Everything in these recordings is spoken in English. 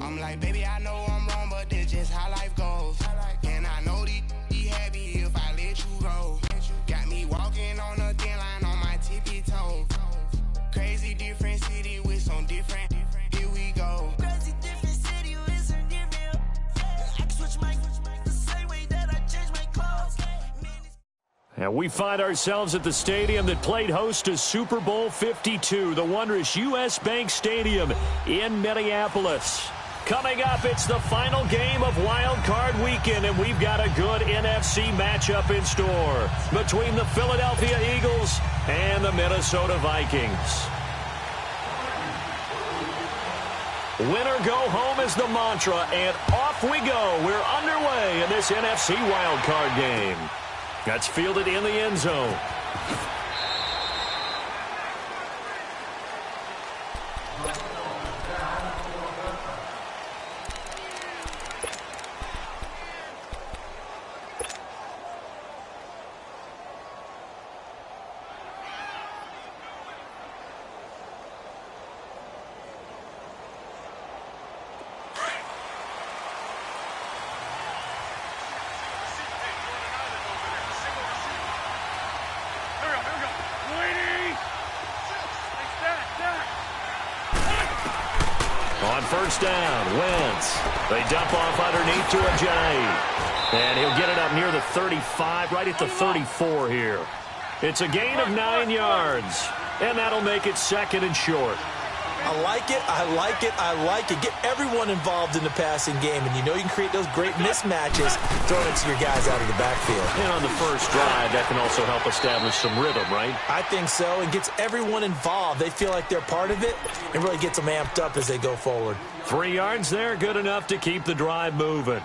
I'm like, baby, I know I'm wrong, but that's just how life goes. And I know be happy if I let you go. Got me walking on a thin line on my tippy toes. Crazy different city with some different. Here we go. Crazy different city with some different. I can switch my the same way that I change my clothes. And we find ourselves at the stadium that played host to Super Bowl 52, the wondrous U.S. Bank Stadium in Minneapolis. Coming up, it's the final game of Wild Card Weekend, and we've got a good NFC matchup in store between the Philadelphia Eagles and the Minnesota Vikings. Winner go home is the mantra, and off we go. We're underway in this NFC Wild Card game. That's fielded in the end zone. On first down, Wentz. They dump off underneath to Ajayi. And he'll get it up near the 35, right at the 34 here. It's a gain of 9 yards, and that'll make it second and short. I like it, I like it, I like it. Get everyone involved in the passing game, and you know you can create those great mismatches throwing it to your guys out of the backfield. And on the first drive, that can also help establish some rhythm, right? I think so. It gets everyone involved. They feel like they're part of it, and really gets them amped up as they go forward. 3 yards there, good enough to keep the drive moving.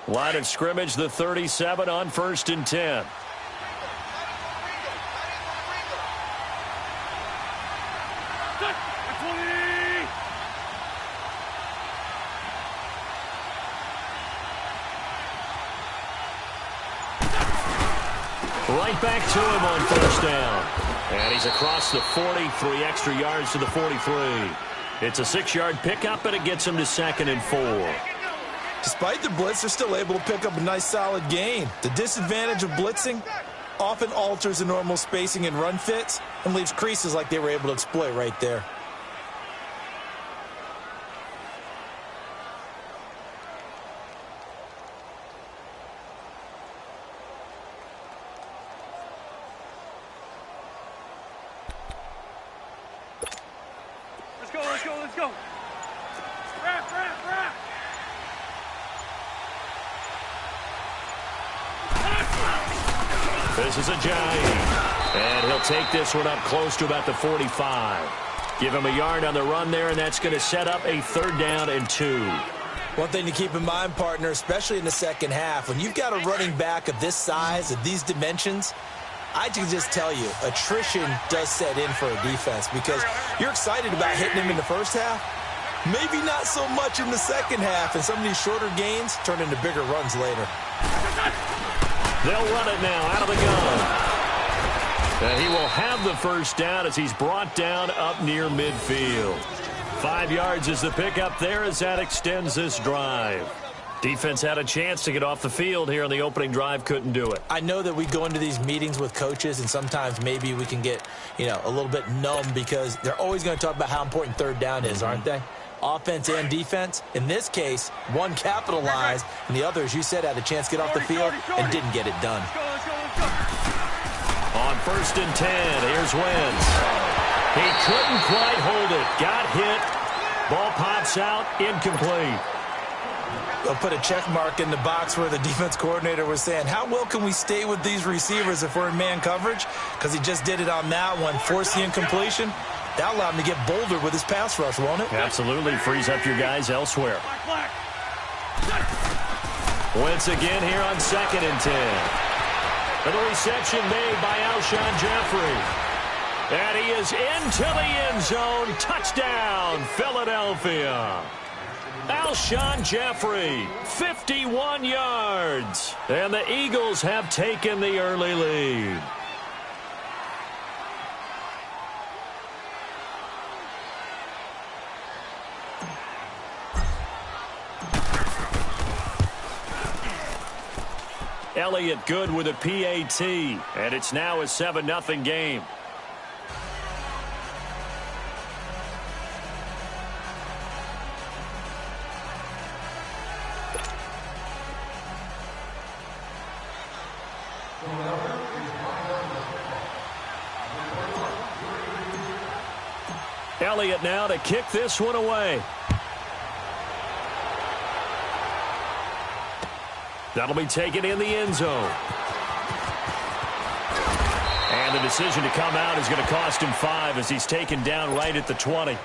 Line of scrimmage, the 37 on first and 10. Right back to him on first down. And he's across the 40, 3 extra yards to the 43. It's a 6-yard pickup, and it gets him to second and 4. Despite the blitz, they're still able to pick up a nice solid gain. The disadvantage of blitzing often alters the normal spacing and run fits and leaves creases like they were able to exploit right there. Let's go, let's go, let's go. Wrap, wrap, wrap. This is Ajayi, and he'll take this one up close to about the 45. Give him a yard on the run there, and that's going to set up a 3rd down and 2. One thing to keep in mind, partner, especially in the second half, when you've got a running back of this size, of these dimensions, I can just tell you, attrition does set in for a defense because you're excited about hitting him in the first half, maybe not so much in the second half, and some of these shorter gains turn into bigger runs later. They'll run it now out of the gun. And he will have the first down as he's brought down up near midfield. 5 yards is the pickup there as that extends this drive. Defense had a chance to get off the field here on the opening drive, couldn't do it. I know that we go into these meetings with coaches, and sometimes maybe we can get, a little bit numb because they're always going to talk about how important 3rd down is, aren't they? Offense and defense. In this case, one capitalized, and the other, as you said, had a chance to get off the field and didn't get it done. On first and 10, here's Wentz. He couldn't quite hold it. Got hit. Ball pops out, incomplete. They'll put a check mark in the box where the defense coordinator was saying, how well can we stay with these receivers if we're in man coverage? Because he just did it on that one, forced the incompletion. That'll allow him to get bolder with his pass rush, won't it? Absolutely. Frees up your guys elsewhere. Wentz again here on 2nd and 10. And the reception made by Alshon Jeffrey. And he is into the end zone. Touchdown, Philadelphia. Alshon Jeffrey, 51 yards. And the Eagles have taken the early lead. Elliott good with a PAT, and it's now a 7-0 game. Elliott now to kick this one away. That'll be taken in the end zone. And the decision to come out is going to cost him 5 as he's taken down right at the 20.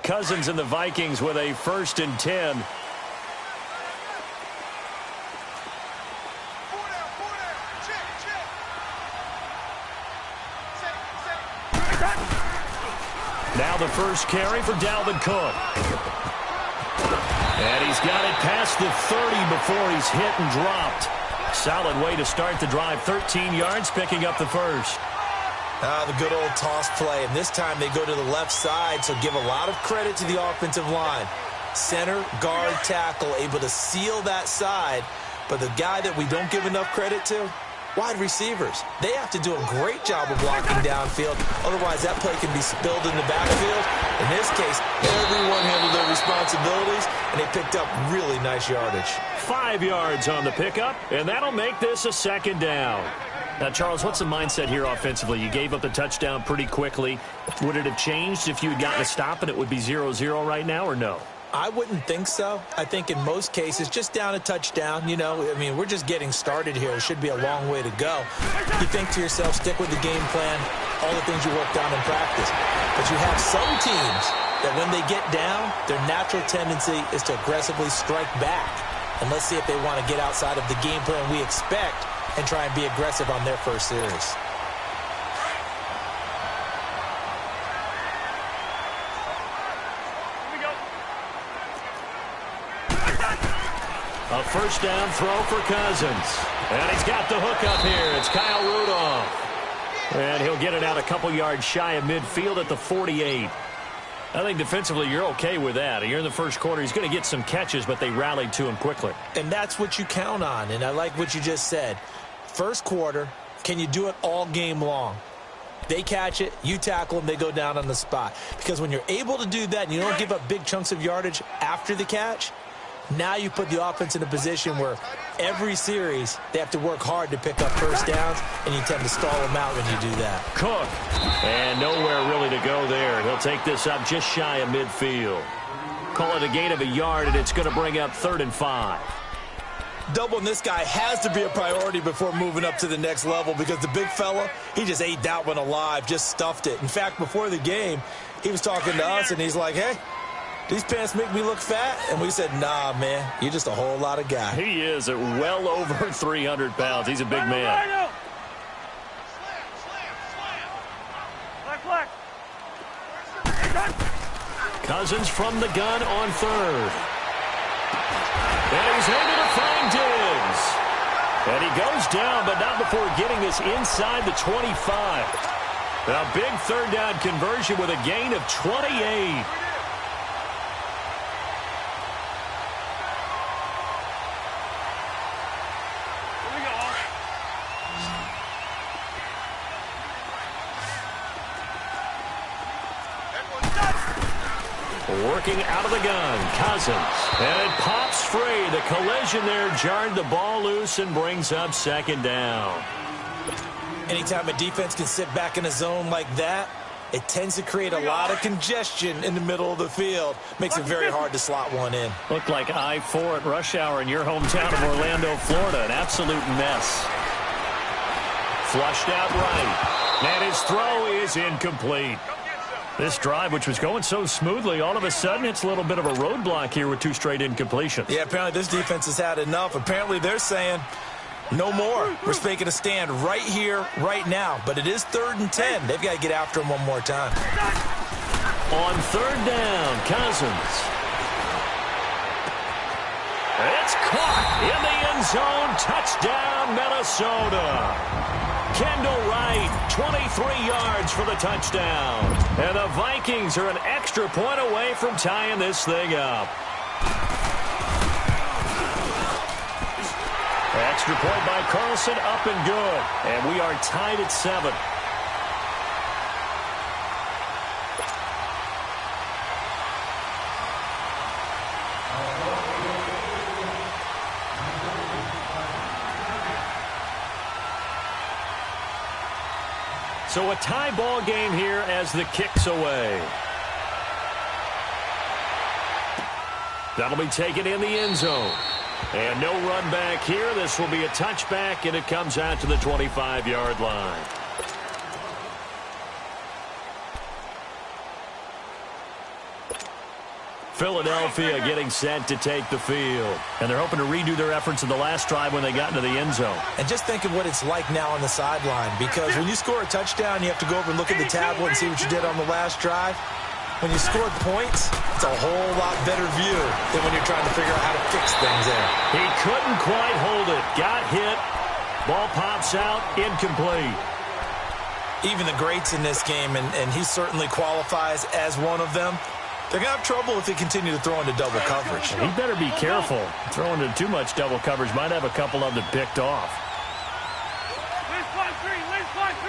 Cousins and the Vikings with a 1st and 10. Now the first carry for Dalvin Cook. And he's got it past the 30 before he's hit and dropped. Solid way to start the drive. 13 yards, picking up the first. The good old toss play, and this time they go to the left side, so give a lot of credit to the offensive line. Center, guard, tackle, able to seal that side, but the guy that we don't give enough credit to, wide receivers. They have to do a great job of blocking downfield, otherwise that play can be spilled in the backfield. In this case, everyone handled their responsibilities, and they picked up really nice yardage. 5 yards on the pickup, and that'll make this a 2nd down. Now, Charles, what's the mindset here offensively? You gave up the touchdown pretty quickly. Would it have changed if you had gotten a stop and it would be 0-0 right now, or no? I wouldn't think so. I think in most cases, just down a touchdown, you know, I mean, we're just getting started here. It should be a long way to go. You think to yourself, stick with the game plan, all the things you worked on in practice. But you have some teams that when they get down, their natural tendency is to aggressively strike back. And let's see if they want to get outside of the game plan we expect and try and be aggressive on their first series. A 1st down throw for Cousins. And he's got the hook up here. It's Kyle Rudolph. And he'll get it out a couple yards shy of midfield at the 48. I think defensively you're okay with that. You're in the first quarter. He's going to get some catches, but they rallied to him quickly. And that's what you count on. And I like what you just said. First quarter, can you do it all game long? They catch it, you tackle them, they go down on the spot. Because when you're able to do that and you don't give up big chunks of yardage after the catch, now you put the offense in a position where every series they have to work hard to pick up 1st downs, and you tend to stall them out when you do that. Cook. And nowhere really to go there. He'll take this up just shy of midfield. Call it a gain of a yard, and it's going to bring up 3rd and 5. Doubling this guy has to be a priority before moving up to the next level, because the big fella, he just ate that one alive, just stuffed it. In fact, before the game, he was talking to us, and he's like, hey, these pants make me look fat? And we said, nah, man, you're just a whole lot of guy. He is at well over 300 pounds. He's a big man. Cousins from the gun on 3rd. And he's able to find Diggs. And he goes down, but not before getting this inside the 25. A big 3rd down conversion with a gain of 28. Working out of the gun, Cousins. And it pops free. The collision there jarred the ball loose and brings up 2nd down. Anytime a defense can sit back in a zone like that, it tends to create a lot of congestion in the middle of the field. Makes it very hard to slot one in. Looked like I-4 at rush hour in your hometown of Orlando, Florida. An absolute mess. Flushed out right. And his throw is incomplete. This drive, which was going so smoothly, all of a sudden it's a little bit of a roadblock here with 2 straight incompletions. Yeah, apparently this defense has had enough. Apparently they're saying no more. We're making a stand right here, right now. But it is 3rd and 10. They've got to get after him one more time. On 3rd down, Cousins. It's caught in the end zone. Touchdown, Minnesota. Kendall Wright, 23 yards for the touchdown. And the Vikings are an extra point away from tying this thing up. Extra point by Carlson, up and good. And we are tied at 7. So a tie ball game here as the kick's away. That'll be taken in the end zone. And no run back here. This will be a touchback, and it comes out to the 25-yard line. Philadelphia getting set to take the field. And they're hoping to redo their efforts in the last drive when they got into the end zone. And just think of what it's like now on the sideline, because when you score a touchdown, you have to go over and look at the tablet and see what you did on the last drive. When you scored points, it's a whole lot better view than when you're trying to figure out how to fix things there. He couldn't quite hold it. Got hit. Ball pops out. Incomplete. Even the greats in this game, and he certainly qualifies as one of them, they're going to have trouble if they continue to throw into double coverage. He better be careful. Throwing into too much double coverage might have a couple of them picked off. Lane flat 3. Lane flat 3.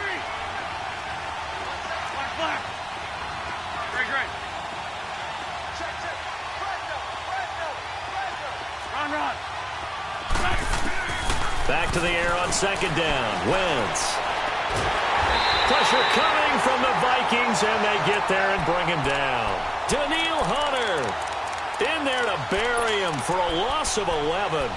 Flat, flat. Great. Run. Back to the air on 2nd down. Wentz. Pressure coming from the Vikings, and they get there and bring him down. Daniil Hunter in there to bury him for a loss of 11.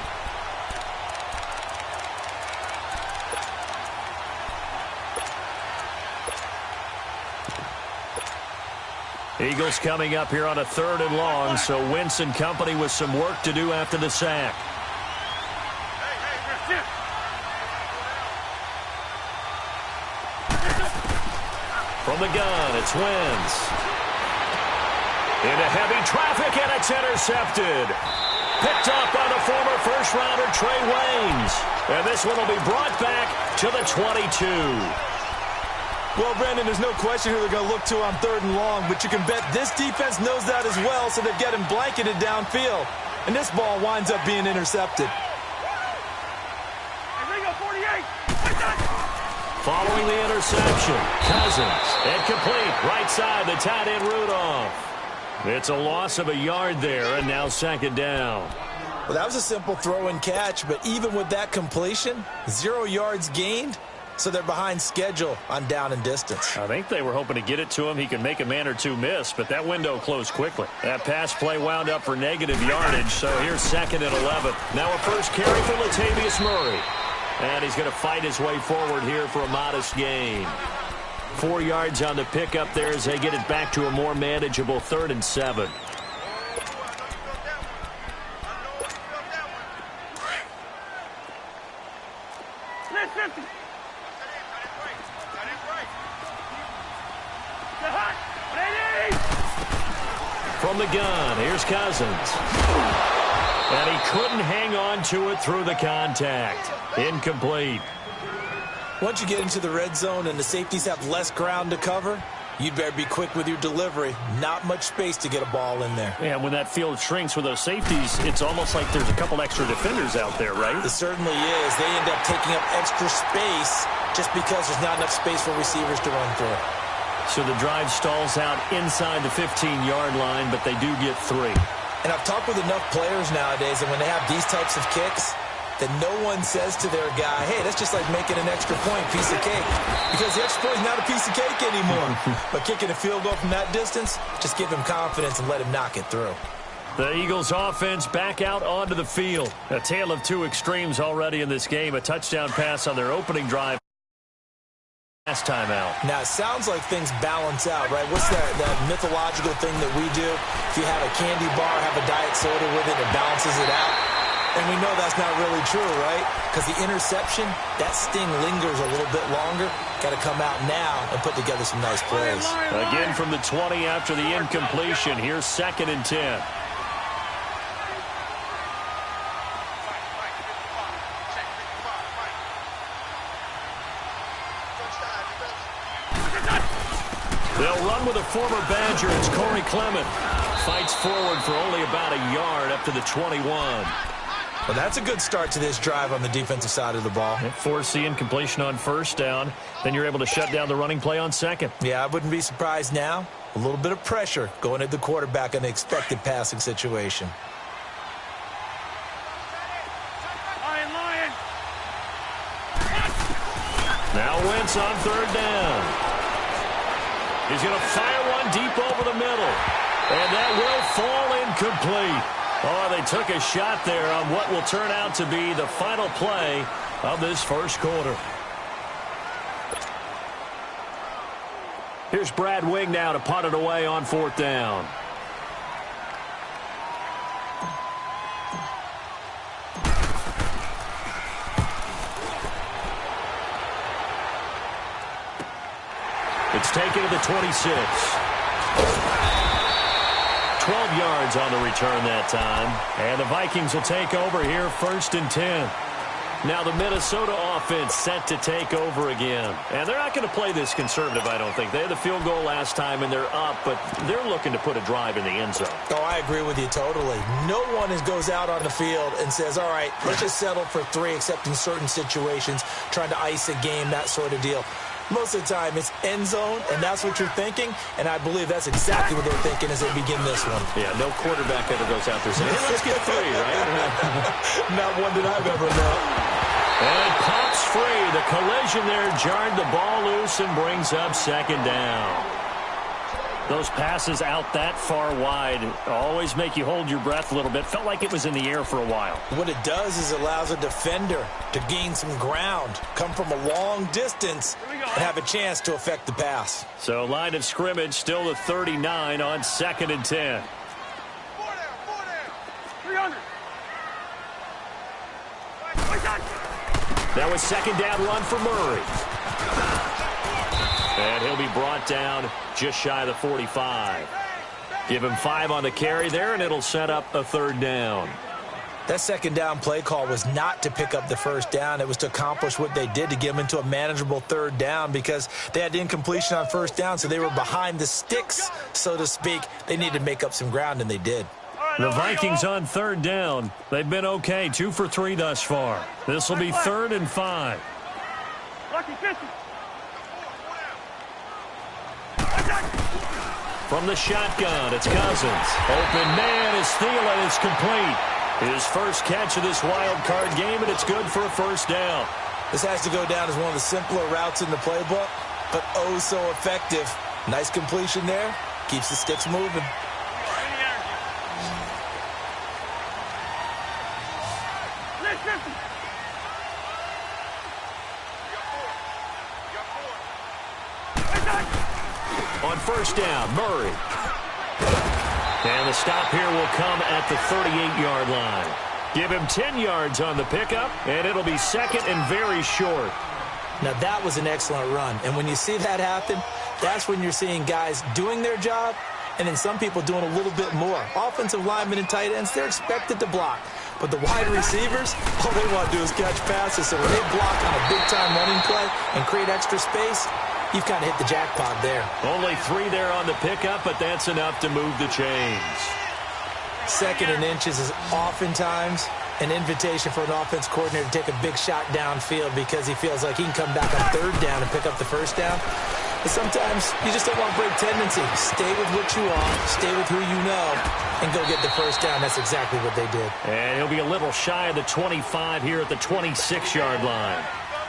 Eagles coming up here on a 3rd and long, so Wentz and company with some work to do after the sack. From the gun, it's Wentz. Into heavy traffic, and it's intercepted. Picked up by the former first-rounder Trey Waynes. And this one will be brought back to the 22. Well, Brandon, there's no question who they're going to look to on 3rd and long, but you can bet this defense knows that as well, so they've got him blanketed downfield. And this ball winds up being intercepted. Following the interception, Cousins, incomplete, right side, the tight end Rudolph. It's a loss of a yard there, and now 2nd down. Well, that was a simple throw and catch, but even with that completion, 0 yards gained, so they're behind schedule on down and distance. I think they were hoping to get it to him. He could make a man or two miss, but that window closed quickly. That pass play wound up for negative yardage, so here's 2nd and 11. Now a first carry for Latavius Murray. And he's going to fight his way forward here for a modest gain. 4 yards on the pickup there as they get it back to a more manageable 3rd and 7. From the gun, here's Cousins. And he couldn't hang on to it through the contact. Incomplete. Once you get into the red zone and the safeties have less ground to cover, you'd better be quick with your delivery. Not much space to get a ball in there. Yeah, when that field shrinks with those safeties, it's almost like there's a couple extra defenders out there, right? It certainly is. They end up taking up extra space just because there's not enough space for receivers to run through. So the drive stalls out inside the 15-yard line, but they do get 3. And I've talked with enough players nowadays, and when they have these types of kicks, that no one says to their guy, hey, that's just like making an extra point, piece of cake. Because the extra point is not a piece of cake anymore. But kicking a field goal from that distance, just give him confidence and let him knock it through. The Eagles offense back out onto the field. A tale of two extremes already in this game. A touchdown pass on their opening drive. last time out. Now, it sounds like things balance out, right? What's that mythological thing that we do? If you have a candy bar, have a diet soda with it, it balances it out. And we know that's not really true, right? Because the interception, that sting lingers a little bit longer. Got to come out now and put together some nice plays. Again from the 20 after the incompletion. Here's 2nd and 10. They'll run with a former Badger. It's Corey Clement. Fights forward for only about a yard up to the 21. Well, that's a good start to this drive on the defensive side of the ball. Force the incompletion on 1st down. Then you're able to shut down the running play on 2nd. Yeah, I wouldn't be surprised now. A little bit of pressure going at the quarterback in the expected passing situation. Lion. Now Wentz on 3rd down. He's going to fire one deep over the middle. And that will fall incomplete. Oh, they took a shot there on what will turn out to be the final play of this 1st quarter. Here's Brad Wing now to punt it away on 4th down. It's taken to the 26. 12 yards on the return that time. And the Vikings will take over here 1st and 10. Now the Minnesota offense set to take over again. And they're not going to play this conservative, I don't think. They had the field goal last time, and they're up, but they're looking to put a drive in the end zone. Oh, I agree with you totally. No one goes out on the field and says, all right, let's just settle for 3, except in certain situations, trying to ice a game, that sort of deal. Most of the time, it's end zone, and that's what you're thinking, and I believe that's exactly what they're thinking as they begin this one. Yeah, no quarterback ever goes out there saying, hey, let's get 3, right? Not one that I've ever known. And it pops free. The collision there jarred the ball loose and brings up 2nd down. Those passes out that far wide always make you hold your breath a little bit. Felt like it was in the air for a while. What it does is it allows a defender to gain some ground, come from a long distance, and have a chance to affect the pass. So line of scrimmage still the 39 on 2nd and 10. 300. That was 2nd down run for Murray. And he'll be brought down just shy of the 45. Give him 5 on the carry there, and it'll set up a 3rd down. That 2nd down play call was not to pick up the 1st down. It was to accomplish what they did, to get them into a manageable 3rd down, because they had the incompletion on 1st down, so they were behind the sticks, so to speak. They needed to make up some ground, and they did. The Vikings on 3rd down. They've been okay, 2 for 3 thus far. This will be 3rd and 5. Lucky 50. From the shotgun, it's Cousins. Open man is Thielen. It's complete. His first catch of this wild card game, and it's good for a 1st down. This has to go down as one of the simpler routes in the playbook, but oh so effective. Nice completion there. Keeps the sticks moving. On 1st down, Murray. And the stop here will come at the 38-yard line. Give him 10 yards on the pickup, and it'll be 2nd and very short. Now, that was an excellent run. And when you see that happen, that's when you're seeing guys doing their job, and then some people doing a little bit more. Offensive linemen and tight ends, they're expected to block. But the wide receivers, all they want to do is catch passes. So when they block on a big-time running play and create extra space, you've kind of hit the jackpot there. Only 3 there on the pickup, but that's enough to move the chains. 2nd and inches is oftentimes an invitation for an offense coordinator to take a big shot downfield because he feels like he can come back on 3rd down and pick up the 1st down. But sometimes you just don't want to break tendency. Stay with what you are, stay with who you know, and go get the 1st down. That's exactly what they did. And he'll be a little shy of the 25 here at the 26-yard line.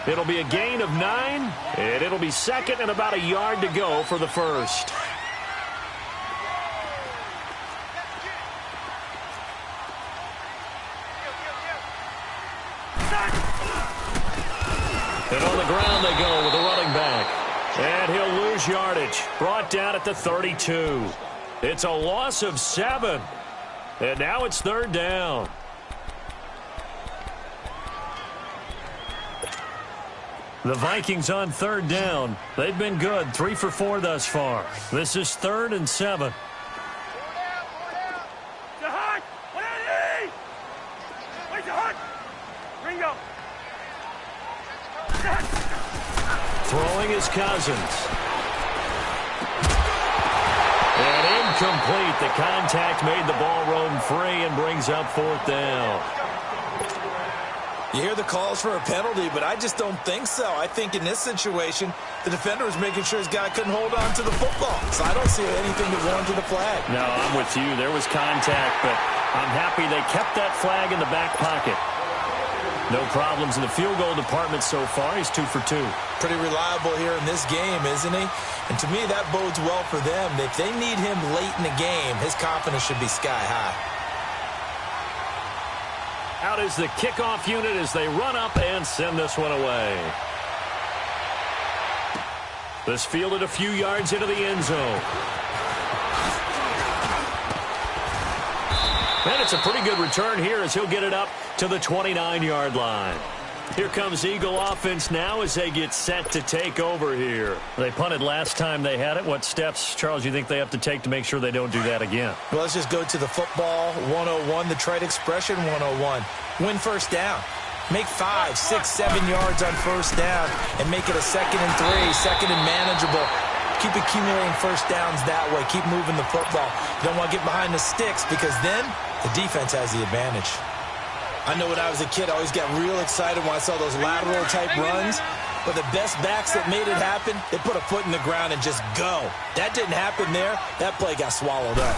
It'll be a gain of 9, and it'll be 2nd and about a yard to go for the 1st. And on the ground they go with the running back. lose yardage. Brought down at the 32. It's a loss of 7. And now it's 3rd down. The Vikings on 3rd down. They've been good, 3 for 4 thus far. This is 3rd and 7. Throwing is Cousins. And incomplete. The contact made the ball roam free and brings up 4th down. You hear the calls for a penalty, but I just don't think so. I think in this situation, the defender was making sure his guy couldn't hold on to the football. So I don't see anything that warranted a flag. No, I'm with you. There was contact, but I'm happy they kept that flag in the back pocket. No problems in the field goal department so far. He's 2 for 2. Pretty reliable here in this game, isn't he? And to me, that bodes well for them. If they need him late in the game, his confidence should be sky high. Out is the kickoff unit as they run up and send this one away. This fielded a few yards into the end zone. And it's a pretty good return here as he'll get it up to the 29-yard line. Here comes Eagle offense now as they get set to take over here. They punted last time they had it. What steps, Charles, you think they have to take to make sure they don't do that again? Well, let's just go to the football 101, the trite expression 101. Win first down. Make 5, 6, 7 yards on first down and make it a 2nd and 3, 2nd and manageable. Keep accumulating first downs that way. Keep moving the football. You don't want to get behind the sticks because then the defense has the advantage. I know when I was a kid, I always got real excited when I saw those lateral-type runs. But the best backs that made it happen, they put a foot in the ground and just go. That didn't happen there. That play got swallowed up.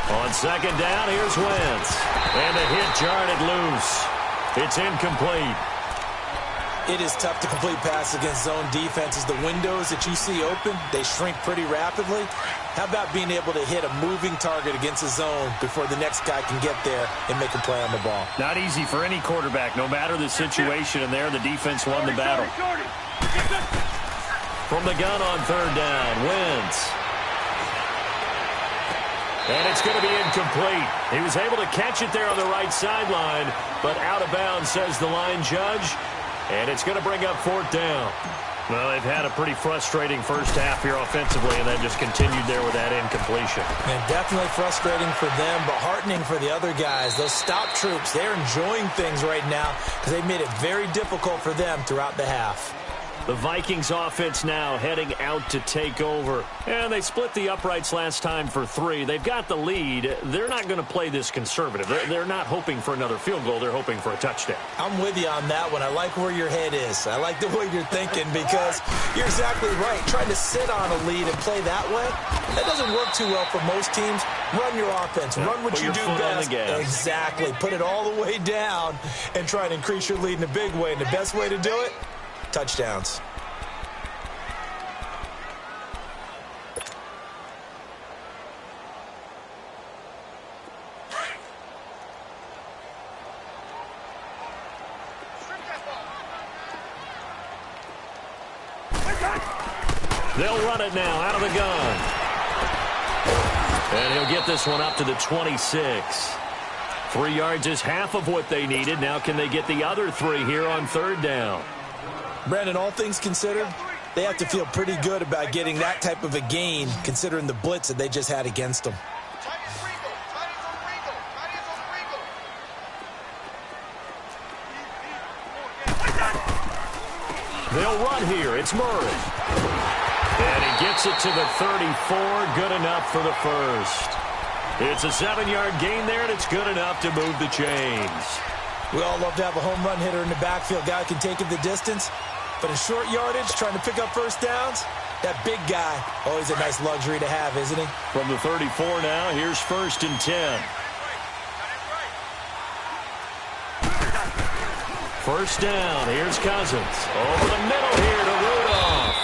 On 2nd down, here's Wentz. And a hit jarred loose. It's incomplete. It is tough to complete passes against zone defenses. The windows that you see open, they shrink pretty rapidly. How about being able to hit a moving target against a zone before the next guy can get there and make a play on the ball? Not easy for any quarterback, no matter the situation, and there the defense won the battle. From the gun on 3rd down, Wentz. And it's going to be incomplete. He was able to catch it there on the right sideline, but out of bounds, says the line judge. And it's going to bring up 4th down. Well, they've had a pretty frustrating first half here offensively, and then just continued there with that incompletion. And definitely frustrating for them, but heartening for the other guys. Those stop troops, they're enjoying things right now because they made it very difficult for them throughout the half. The Vikings offense now heading out to take over. And they split the uprights last time for 3. They've got the lead. They're not going to play this conservative. They're not hoping for another field goal. They're hoping for a touchdown. I'm with you on that one. I like where your head is. I like the way you're thinking because you're exactly right. Trying to sit on a lead and play that way, that doesn't work too well for most teams. Run your offense. Run what you do best. Exactly. Put it all the way down and try and increase your lead in a big way. And the best way to do it, touchdowns. They'll run it now out of the gun. And he'll get this one up to the 26. 3 yards is half of what they needed. Now can they get the other 3 here on 3rd down? Brandon, all things considered, they have to feel pretty good about getting that type of a gain considering the blitz that they just had against them. They'll run here. It's Murray. And he gets it to the 34. Good enough for the first. It's a 7-yard gain there, and it's good enough to move the chains. We all love to have a home run hitter in the backfield. Guy can take it the distance. But in short yardage, trying to pick up first downs, that big guy, always a nice luxury to have, isn't he? From the 34 now, here's 1st and 10. First down, here's Cousins. Over the middle here to Rudolph.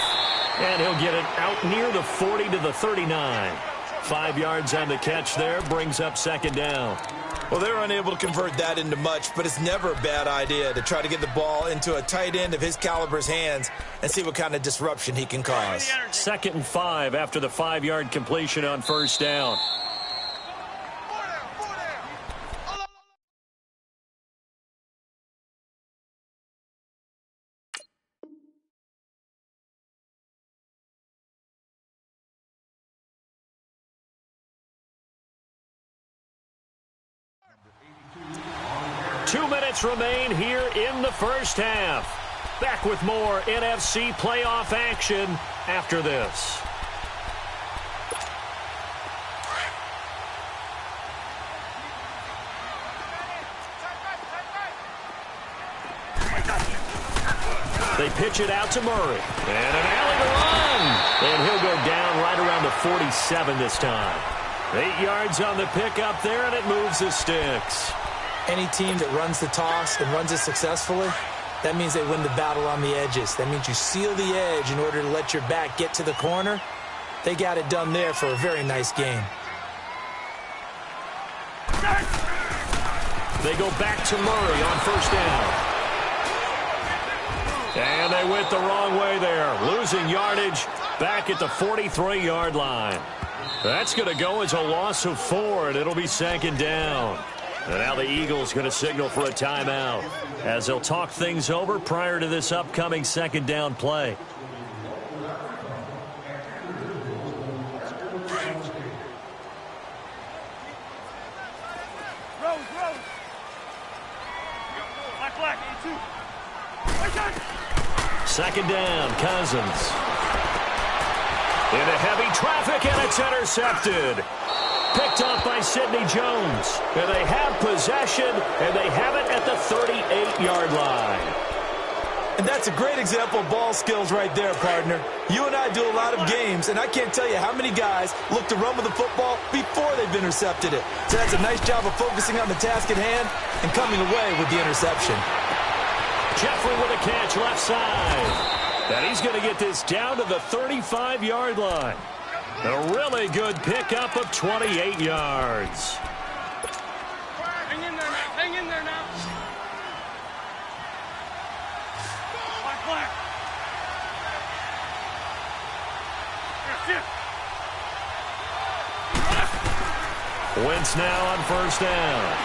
And he'll get it out near the 40 to the 39. 5 yards on the catch there, brings up 2nd down. Well, they were unable to convert that into much, but it's never a bad idea to try to get the ball into a tight end of his caliber's hands and see what kind of disruption he can cause. 2nd and 5 after the 5-yard completion on 1st down. Two minutes remain here in the first half. Back with more NFC playoff action after this. They pitch it out to Murray. And an alley to run. And he'll go down right around the 47 this time. 8 yards on the pickup there, and it moves the sticks. Any team that runs the toss and runs it successfully, that means they win the battle on the edges. That means you seal the edge in order to let your back get to the corner. They got it done there for a very nice game. They go back to Murray on 1st down. And they went the wrong way there, losing yardage back at the 43-yard line. That's going to go as a loss of 4, and it'll be 2nd down. And now the Eagles going to signal for a timeout as they'll talk things over prior to this upcoming 2nd down play. Second down, Cousins. Into heavy traffic, and it's intercepted. Picked off by Sidney Jones. And they have possession, and they have it at the 38-yard line. And that's a great example of ball skills right there, partner. You and I do a lot of games, and I can't tell you how many guys look to run with the football before they've intercepted it. So that's a nice job of focusing on the task at hand and coming away with the interception. Jeffrey with a catch left side. And he's going to get this down to the 35-yard line. A really good pickup of 28 yards. Hang in there now. Hang in there now. Black. Wentz now on 1st down.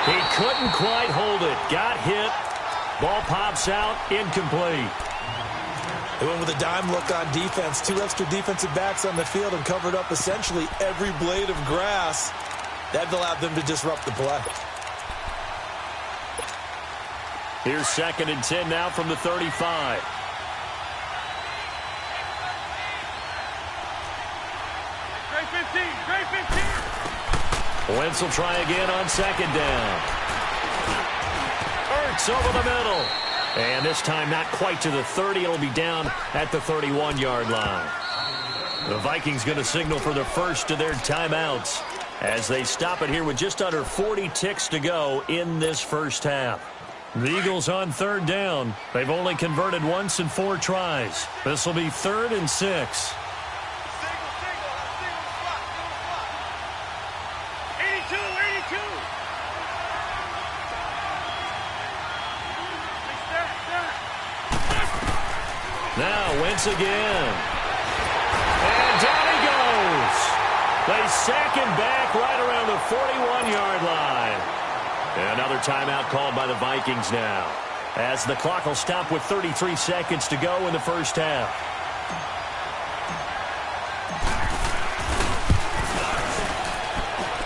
He couldn't quite hold it. Got hit. Ball pops out. Incomplete. They went with a dime look on defense. 2 extra defensive backs on the field and covered up essentially every blade of grass. That allowed them to disrupt the play. Here's 2nd and 10 now from the 35. Great 15. Wentz will try again on 2nd down. Ertz over the middle. And this time not quite to the 30. It'll be down at the 31-yard line. The Vikings going to signal for the first of their timeouts as they stop it here with just under 40 ticks to go in this first half. The Eagles on 3rd down. They've only converted once in 4 tries. This will be 3rd and 6. Now Wentz again. And down he goes. They sack him back right around the 41-yard line. And another timeout called by the Vikings now, as the clock will stop with 33 seconds to go in the first half.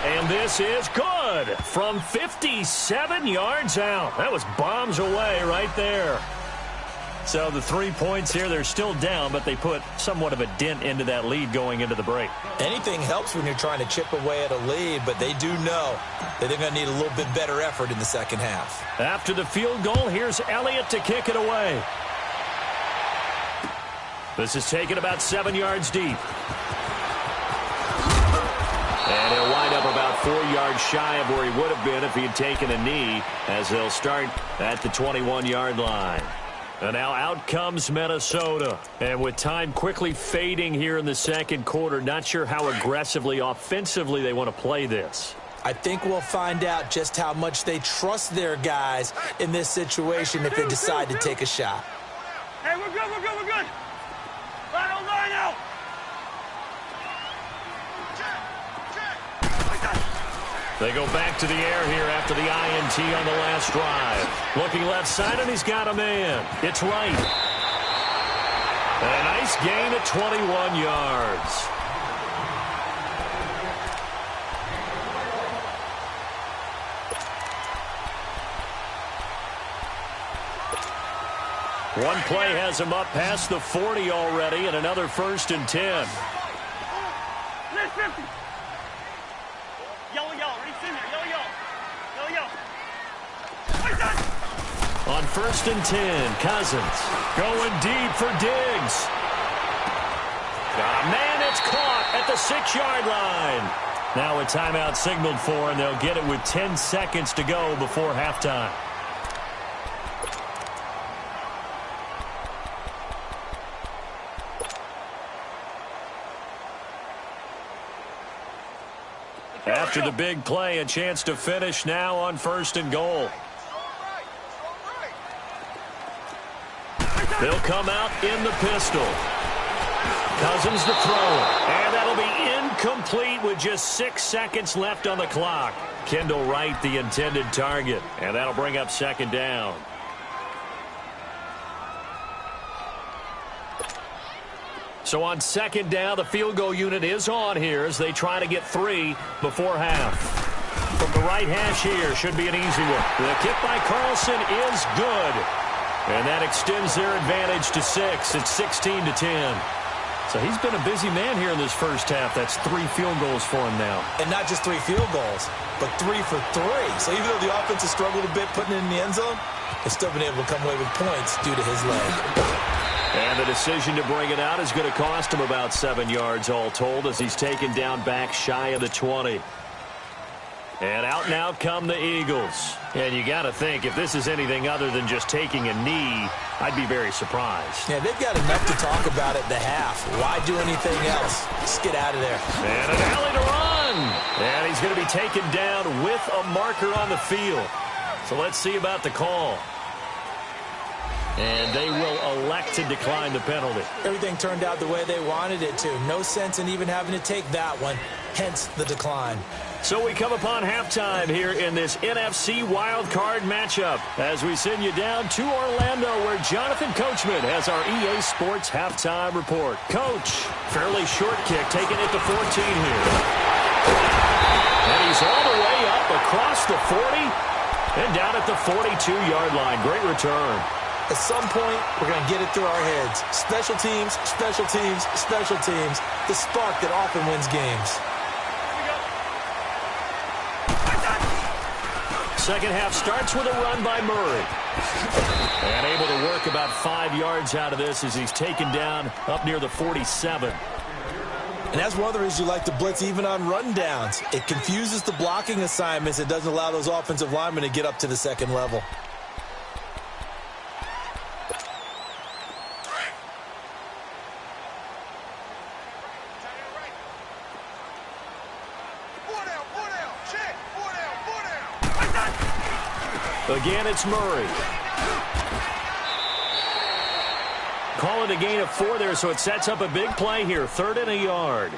And this is good from 57 yards out. That was bombs away right there. So the 3 points here, they're still down, but they put somewhat of a dent into that lead going into the break. Anything helps when you're trying to chip away at a lead, but they do know that they're going to need a little bit better effort in the second half. After the field goal, here's Elliott to kick it away. This is taken about 7 yards deep. And he'll wind up about 4 yards shy of where he would have been if he had taken a knee, as they'll start at the 21-yard line. And now out comes Minnesota. And with time quickly fading here in the second quarter, not sure how aggressively, offensively they want to play this. I think we'll find out just how much they trust their guys in this situation if they decide to take a shot. Hey, we're good, we're good, we're good. Line out. They go back to the air here after the INT on the last drive. Looking left side, and he's got a man. It's right. And a nice gain at 21 yards. One play has him up past the 40 already, and another 1st and 10. Let's 50. Yellow, ready, in there, yellow. On 1st and 10, Cousins going deep for Diggs. Got a man, it's caught at the 6-yard line. Now a timeout signaled for, and they'll get it with 10 seconds to go before halftime. After the big play, a chance to finish now on 1st and goal. They'll come out in the pistol. Cousins the throw. And that'll be incomplete with just 6 seconds left on the clock. Kendall Wright, the intended target. And that'll bring up 2nd down. So on 2nd down, the field goal unit is on here as they try to get 3 before half. From the right hash here, should be an easy one. The kick by Carlson is good. And that extends their advantage to 6. It's 16-10. So he's been a busy man here in this first half. That's 3 field goals for him now. And not just 3 field goals, but 3 for 3. So even though the offense has struggled a bit putting it in the end zone, they've still been able to come away with points due to his leg. And the decision to bring it out is going to cost him about 7 yards all told as he's taken down back shy of the 20. And out now come the Eagles. And you got to think, if this is anything other than just taking a knee, I'd be very surprised. Yeah, they've got enough to talk about at the half. Why do anything else? Just get out of there. And an alley to run. And he's going to be taken down with a marker on the field. So let's see about the call. And they will elect to decline the penalty. Everything turned out the way they wanted it to. No sense in even having to take that one, hence the decline. So we come upon halftime here in this NFC wildcard matchup as we send you down to Orlando where Jonathan Coachman has our EA Sports halftime report. Coach, fairly short kick taken at the 14 here. And he's all the way up across the 40 and down at the 42-yard line. Great return. At some point, we're going to get it through our heads. Special teams, special teams, special teams. The spark that often wins games. Second half starts with a run by Murray. And able to work about 5 yards out of this as he's taken down up near the 47. And that's one of the reasons you like to blitz even on rundowns. It confuses the blocking assignments. It doesn't allow those offensive linemen to get up to the second level. Again, it's Murray. Call it a gain of 4 there, so it sets up a big play here. 3rd and a yard.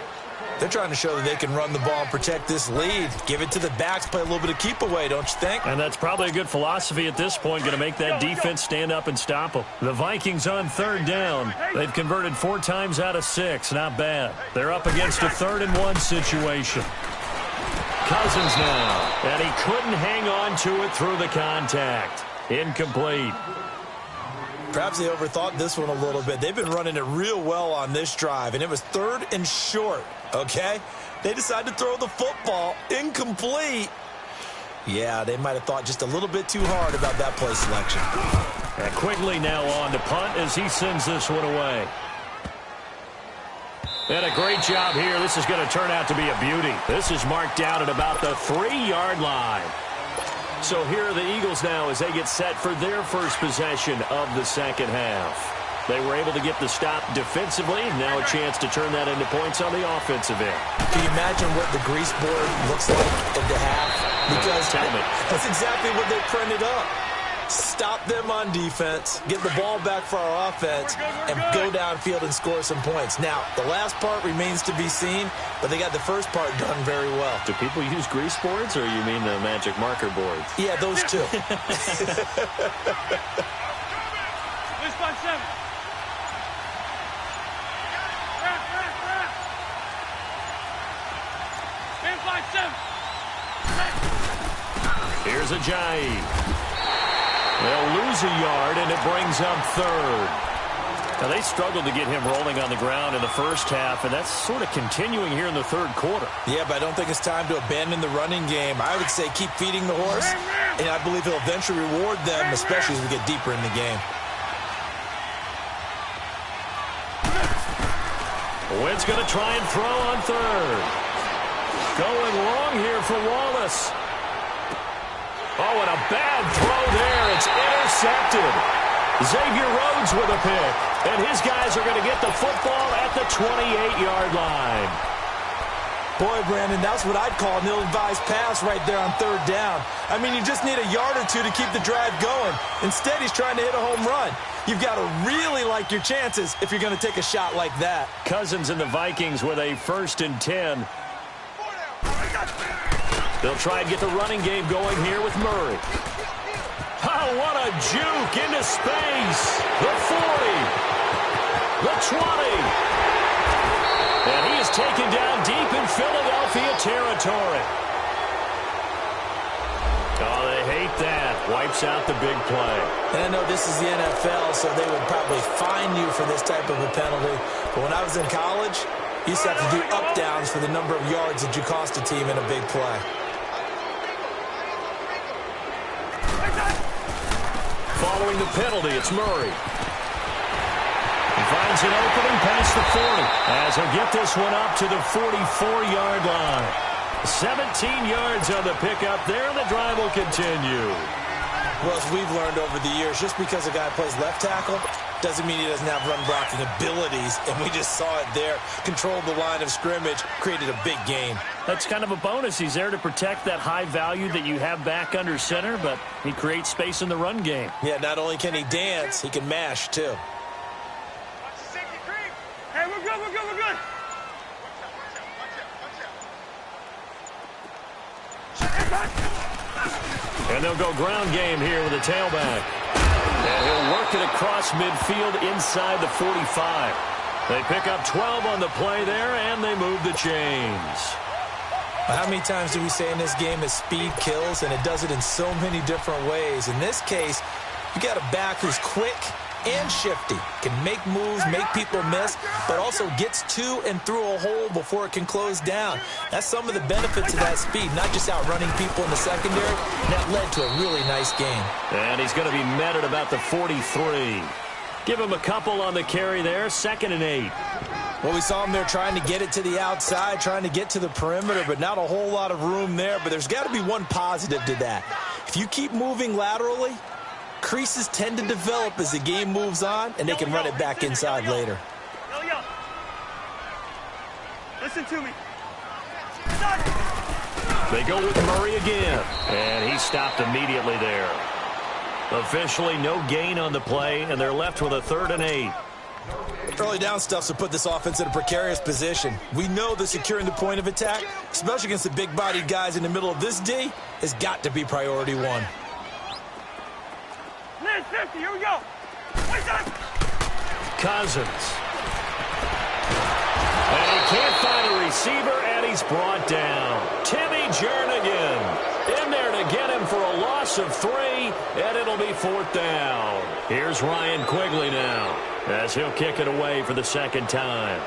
They're trying to show that they can run the ball and protect this lead. Give it to the backs, play a little bit of keep away, don't you think? And that's probably a good philosophy at this point, going to make that defense stand up and stop them. The Vikings on 3rd down. They've converted 4 times out of 6. Not bad. They're up against a 3rd and 1 situation. Cousins now, and he couldn't hang on to it through the contact. Incomplete. Perhaps they overthought this one a little bit. They've been running it real well on this drive, and it was 3rd and short, okay? They decided to throw the football. Incomplete. Yeah, they might have thought just a little bit too hard about that play selection. And quickly now on to punt as he sends this one away. And a great job here. This is going to turn out to be a beauty. This is marked down at about the 3-yard line. So here are the Eagles now as they get set for their first possession of the second half. They were able to get the stop defensively. Now a chance to turn that into points on the offensive end. Can you imagine what the grease board looks like at the half? Because tell me. That's exactly what they printed up. Stop them on defense, get the ball back for our offense, and go downfield and score some points. Now, the last part remains to be seen, but they got the first part done very well. Do people use grease boards, or you mean the magic marker boards? Yeah, those two. Here's Ajayi. They'll lose a yard, and it brings up third. Now, they struggled to get him rolling on the ground in the first half, and that's sort of continuing here in the third quarter. Yeah, but I don't think it's time to abandon the running game. I would say keep feeding the horse, and I believe he'll eventually reward them, especially as we get deeper in the game. Wynn's going to try and throw on third. Going long here for Wallace. Oh, and a bad throw there. It's intercepted. Xavier Rhodes with a pick. And his guys are going to get the football at the 28-yard line. Boy, Brandon, that's what I'd call an ill-advised pass right there on third down. I mean, you just need a yard or two to keep the drive going. Instead, he's trying to hit a home run. You've got to really like your chances if you're going to take a shot like that. Cousins and the Vikings with a 1st and 10. They'll try and get the running game going here with Murray. Oh, what a juke into space. The 40. The 20. And he is taken down deep in Philadelphia territory. Oh, they hate that. Wipes out the big play. And I know this is the NFL, so they would probably fine you for this type of a penalty. But when I was in college, you used to have to do up-downs for the number of yards that you cost a team in a big play. Following the penalty, it's Murray. He finds an opening past the 40 as he'll get this one up to the 44-yard line. 17 yards on the pickup there, and the drive will continue. Well, as we've learned over the years, just because a guy plays left tackle doesn't mean he doesn't have run blocking abilities, and we just saw it there. Controlled the line of scrimmage, created a big gain. That's kind of a bonus. He's there to protect that high value that you have back under center, but he creates space in the run game. Yeah, not only can he dance, he can mash, too. Hey, we're good, we're good, we're good. And they'll go ground game here with a tailback. And he'll work it across midfield inside the 45. They pick up 12 on the play there, and they move the chains. How many times do we say in this game that speed kills, and it does it in so many different ways? In this case, you got a back who's quick and shifty, can make moves, make people miss, but also gets to and through a hole before it can close down. That's some of the benefits of that speed, not just outrunning people in the secondary. That led to a really nice game. And he's going to be met at about the 43. Give him a couple on the carry there, 2nd and 8. Well, we saw him there trying to get it to the outside, trying to get to the perimeter, but not a whole lot of room there. But there's got to be one positive to that. If you keep moving laterally, creases tend to develop as the game moves on, and they can run it back inside later. Yo. Listen to me. They go with Murray again, and he stopped immediately there. Officially no gain on the play, and they're left with a 3rd and 8. Early down stuffs will put this offense in a precarious position. We know that securing the point of attack, especially against the big-bodied guys in the middle of this D, has got to be priority one. 50, here we go. Cousins. And he can't find a receiver, and he's brought down. Timmy Jernigan in there to get him for a loss of 3, and it'll be 4th down. Here's Ryan Quigley now as he'll kick it away for the 2nd time.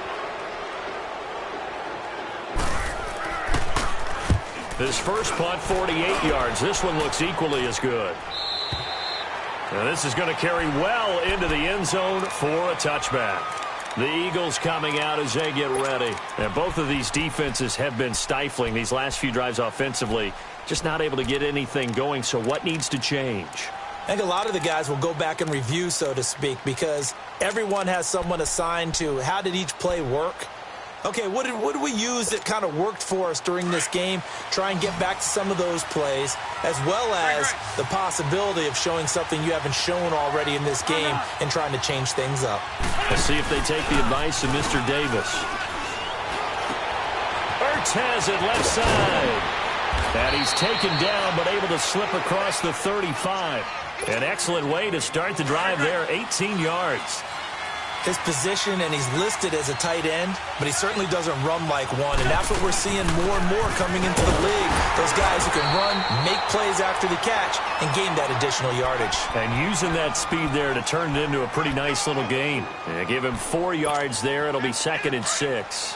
His first punt, 48 yards. This one looks equally as good. Now this is going to carry well into the end zone for a touchback. The Eagles coming out as they get ready. And both of these defenses have been stifling these last few drives offensively. Just not able to get anything going, so what needs to change? I think a lot of the guys will go back and review, so to speak, because everyone has someone assigned to how did each play work. Okay, what did we use that kind of worked for us during this game? Try and get back to some of those plays, as well as the possibility of showing something you haven't shown already in this game and trying to change things up. Let's see if they take the advice of Mr. Davis. Ertz has it left side. And he's taken down, but able to slip across the 35. An excellent way to start the drive there, 18 yards. His position, and he's listed as a tight end, but he certainly doesn't run like one, and that's what we're seeing more and more coming into the league. Those guys who can run, make plays after the catch, and gain that additional yardage. And using that speed there to turn it into a pretty nice little gain. Yeah, give him 4 yards there. It'll be 2nd and 6.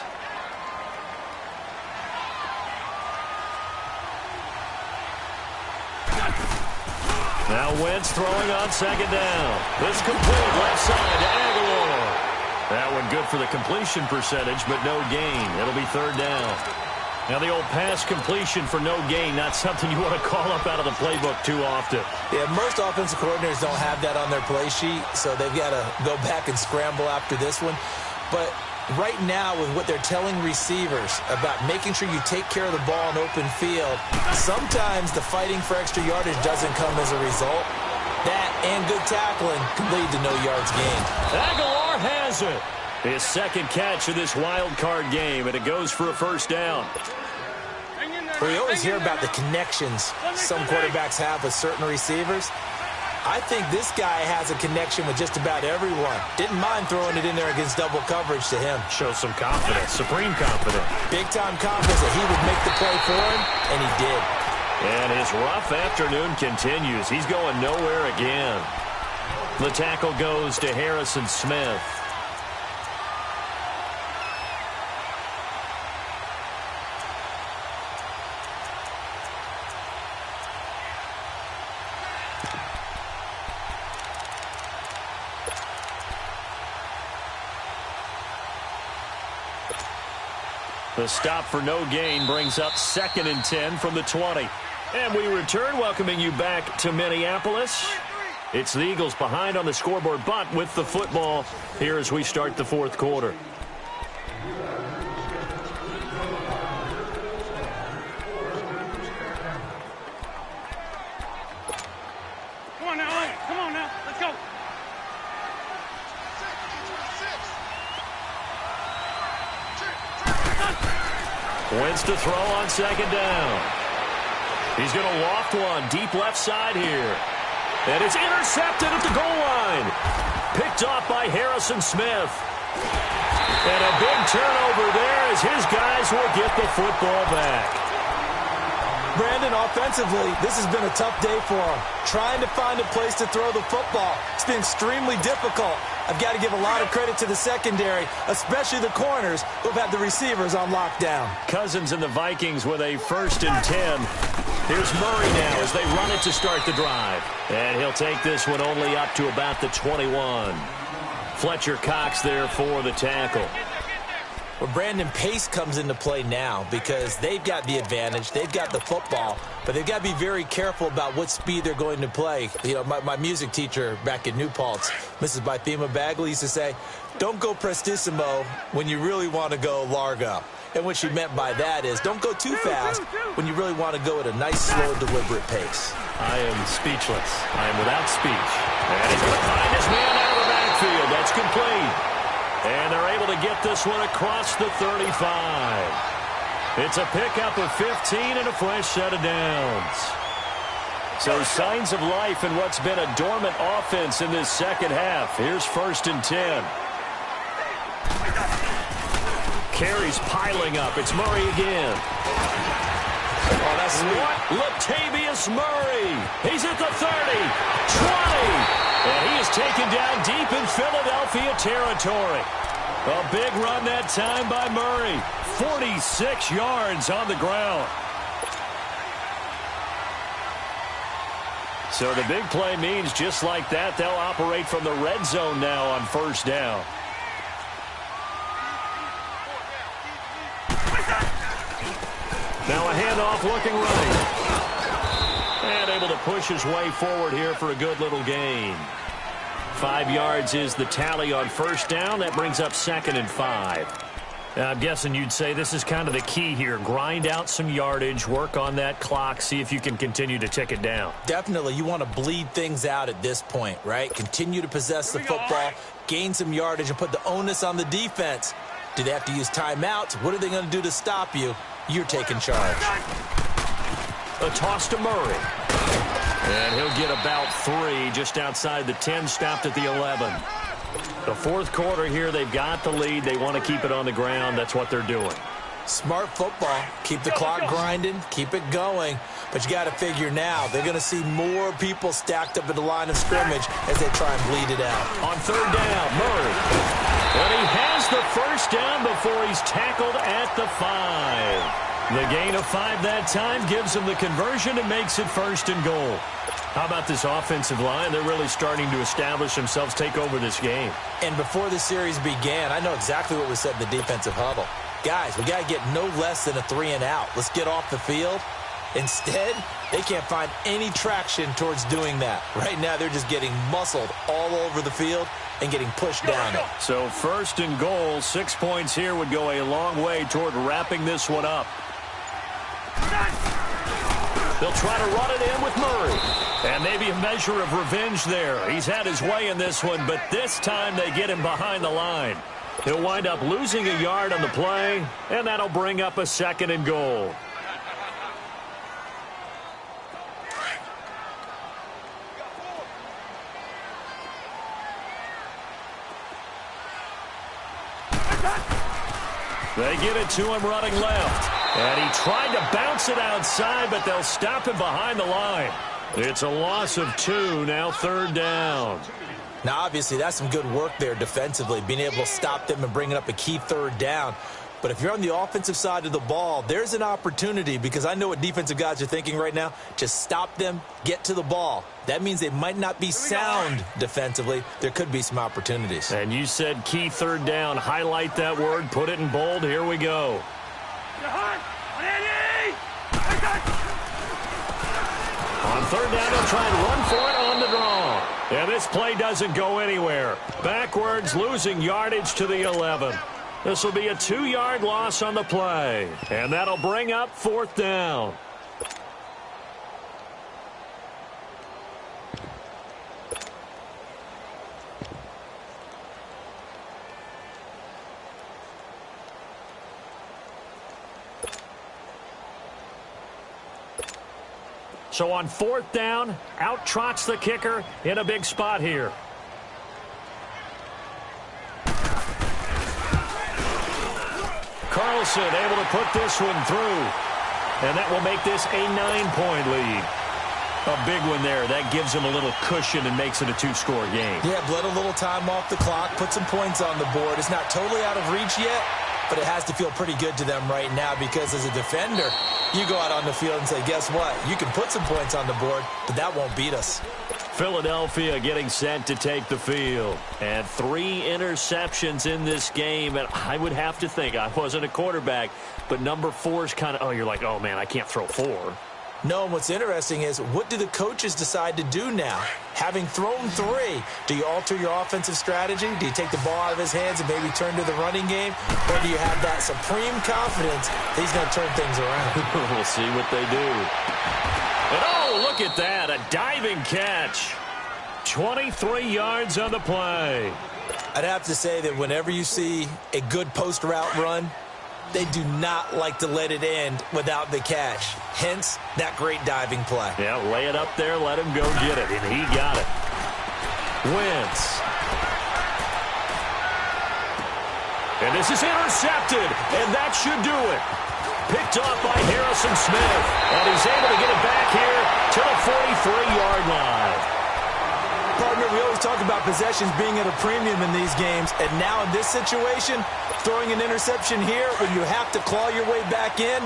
Now Wentz throwing on 2nd down. This complete left side to Aguilar. That one good for the completion percentage, but no gain. It'll be 3rd down. Now the old pass completion for no gain, not something you want to call up out of the playbook too often. Yeah, most offensive coordinators don't have that on their play sheet, so they've got to go back and scramble after this one. But right now, with what they're telling receivers about making sure you take care of the ball in open field, sometimes the fighting for extra yardage doesn't come as a result. That and good tackling can lead to no yards gained. Aguilar has it. His 2nd catch of this wild card game, and it goes for a 1st down. We always hear about the connections some quarterbacks have with certain receivers. I think this guy has a connection with just about everyone. Didn't mind throwing it in there against double coverage to him. Shows some confidence, supreme confidence. Big-time confidence that he would make the play for him, and he did. And his rough afternoon continues. He's going nowhere again. The tackle goes to Harrison Smith. The stop for no gain brings up 2nd and 10 from the 20. And we return, welcoming you back to Minneapolis. It's the Eagles behind on the scoreboard, but with the football here as we start the 4th quarter. Come on now, come on now, let's go. Wentz to throw on 2nd down. He's going to loft one deep left side here. And it's intercepted at the goal line. Picked off by Harrison Smith. And a big turnover there as his guys will get the football back. Brandon, offensively, this has been a tough day for him. Trying to find a place to throw the football. It's been extremely difficult. I've got to give a lot of credit to the secondary, especially the corners who've had the receivers on lockdown. Cousins and the Vikings with a 1st and 10. Here's Murray now as they run it to start the drive. And he'll take this one only up to about the 21. Fletcher Cox there for the tackle. Well, Brandon, pace comes into play now because they've got the advantage. They've got the football, but they've got to be very careful about what speed they're going to play. You know, my music teacher back in New Paltz, Mrs. Bythema Bagley, used to say, don't go prestissimo when you really want to go largo. And what she meant by that is don't go too fast when you really want to go at a nice, slow, deliberate pace. I am speechless. I am without speech. And he's going to find his man out of the backfield. That's complete. And they're able to get this one across the 35. It's a pickup of 15 and a fresh set of downs. So signs of life in what's been a dormant offense in this 2nd half. Here's 1st and 10. Carries piling up. It's Murray again. Oh, that's sweet. Latavius Murray. He's at the 30, 20. And he is taken down deep in Philadelphia territory. A big run that time by Murray. 46 yards on the ground. So the big play means just like that, they'll operate from the red zone now on 1st down. Now a handoff looking right. And able to push his way forward here for a good little gain. 5 yards is the tally on first down. That brings up 2nd and 5. Now, I'm guessing you'd say this is kind of the key here. Grind out some yardage, work on that clock, see if you can continue to tick it down. Definitely. You want to bleed things out at this point, right? Continue to possess the football, gain some yardage, and put the onus on the defense. Do they have to use timeouts? What are they going to do to stop you? You're taking charge. A toss to Murray. And he'll get about 3 just outside the 10, stopped at the 11. The fourth quarter here, they've got the lead. They want to keep it on the ground. That's what they're doing. Smart football. Keep the clock grinding. Keep it going. But you got to figure now, they're going to see more people stacked up at the line of scrimmage as they try and bleed it out. On third down, Murray. And he has the first down before he's tackled at the 5. The gain of 5 that time gives him the conversion and makes it 1st and goal. How about this offensive line? They're really starting to establish themselves, take over this game. And before the series began, I know exactly what was said in the defensive huddle. Guys, we got to get no less than a 3 and out. Let's get off the field. Instead, they can't find any traction towards doing that. Right now, they're just getting muscled all over the field and getting pushed down it. So 1st and goal, 6 points here would go a long way toward wrapping this one up. They'll try to run it in with Murray. And maybe a measure of revenge there. He's had his way in this one, but this time they get him behind the line. He'll wind up losing a yard on the play, and that'll bring up a 2nd and goal. They get it to him running left. And he tried to bounce it outside, but they'll stop him behind the line. It's a loss of 2, now 3rd down. Now, obviously, that's some good work there defensively, being able to stop them and bringing up a key 3rd down. But if you're on the offensive side of the ball, there's an opportunity, because I know what defensive guys are thinking right now. Just stop them, get to the ball. That means they might not be sound defensively. There could be some opportunities. And you said key 3rd down. Highlight that word, put it in bold. Here we go. On 3rd down, they'll try and run for it on the draw. And this play doesn't go anywhere. Backwards, losing yardage to the 11. This will be a 2-yard loss on the play. And that'll bring up 4th down. So on 4th down, out trots the kicker in a big spot here. Carlson able to put this one through. And that will make this a 9-point lead. A big one there. That gives him a little cushion and makes it a 2-score game. Yeah, bled a little time off the clock, put some points on the board. It's not totally out of reach yet, but it has to feel pretty good to them right now, because as a defender, you go out on the field and say, guess what? You can put some points on the board, but that won't beat us. Philadelphia getting set to take the field. And 3 interceptions in this game. And I would have to think, I wasn't a quarterback, but number 4 is kind of, you're like, oh, man, I can't throw 4. No, and what's interesting is, what do the coaches decide to do now? Having thrown 3, do you alter your offensive strategy? Do you take the ball out of his hands and maybe turn to the running game? Or do you have that supreme confidence that he's going to turn things around? We'll see what they do. And look at that, a diving catch. 23 yards on the play. I'd have to say that whenever you see a good post-route run, they do not like to let it end without the catch. Hence, that great diving play. Yeah, lay it up there, let him go get it, and he got it. Wentz. And this is intercepted, and that should do it. Picked off by Harrison Smith, and he's able to get it back here to the 43-yard line. Partner, we always talk about possessions being at a premium in these games, and now in this situation, throwing an interception here when you have to claw your way back in,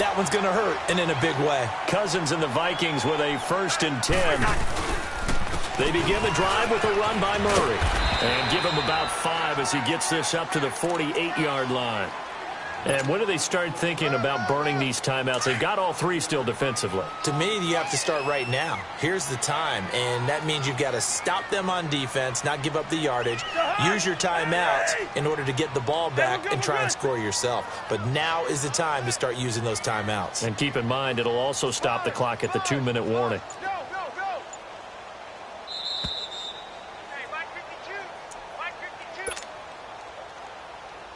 that one's going to hurt, and in a big way. Cousins and the Vikings with a 1st and 10. They begin the drive with a run by Murray. And give him about 5 as he gets this up to the 48-yard line. And when do they start thinking about burning these timeouts? They've got all three still defensively. To me, you have to start right now. Here's the time, and that means you've got to stop them on defense, not give up the yardage, use your timeouts in order to get the ball back and try and score yourself. But now is the time to start using those timeouts. And keep in mind, it'll also stop the clock at the 2-minute warning.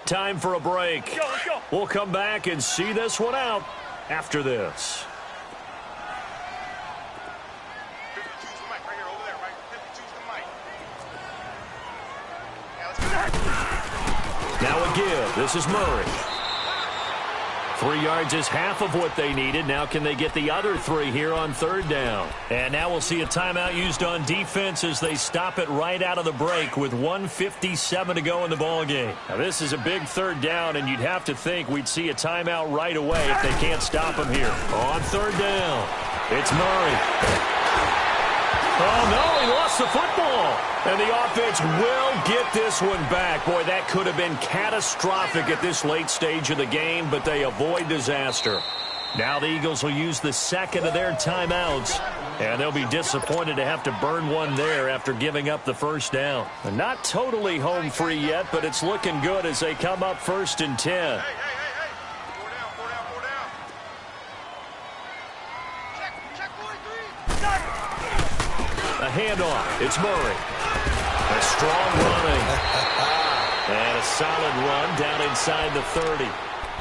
Time for a break. Let's go. We'll come back and see this one out after this. Now a give. This is Murray. 3 yards is half of what they needed. Now can they get the other 3 here on 3rd down? And now we'll see a timeout used on defense as they stop it right out of the break with 1:57 to go in the ballgame. Now this is a big 3rd down, and you'd have to think we'd see a timeout right away if they can't stop him here. On 3rd down, it's Murray. Oh, no, he lost the football. And the offense will get this one back. Boy, that could have been catastrophic at this late stage of the game, but they avoid disaster. Now the Eagles will use the second of their timeouts, and they'll be disappointed to have to burn one there after giving up the 1st down. They're not totally home free yet, but it's looking good as they come up 1st and 10. A handoff. It's Murray. A strong running. And a solid run down inside the 30.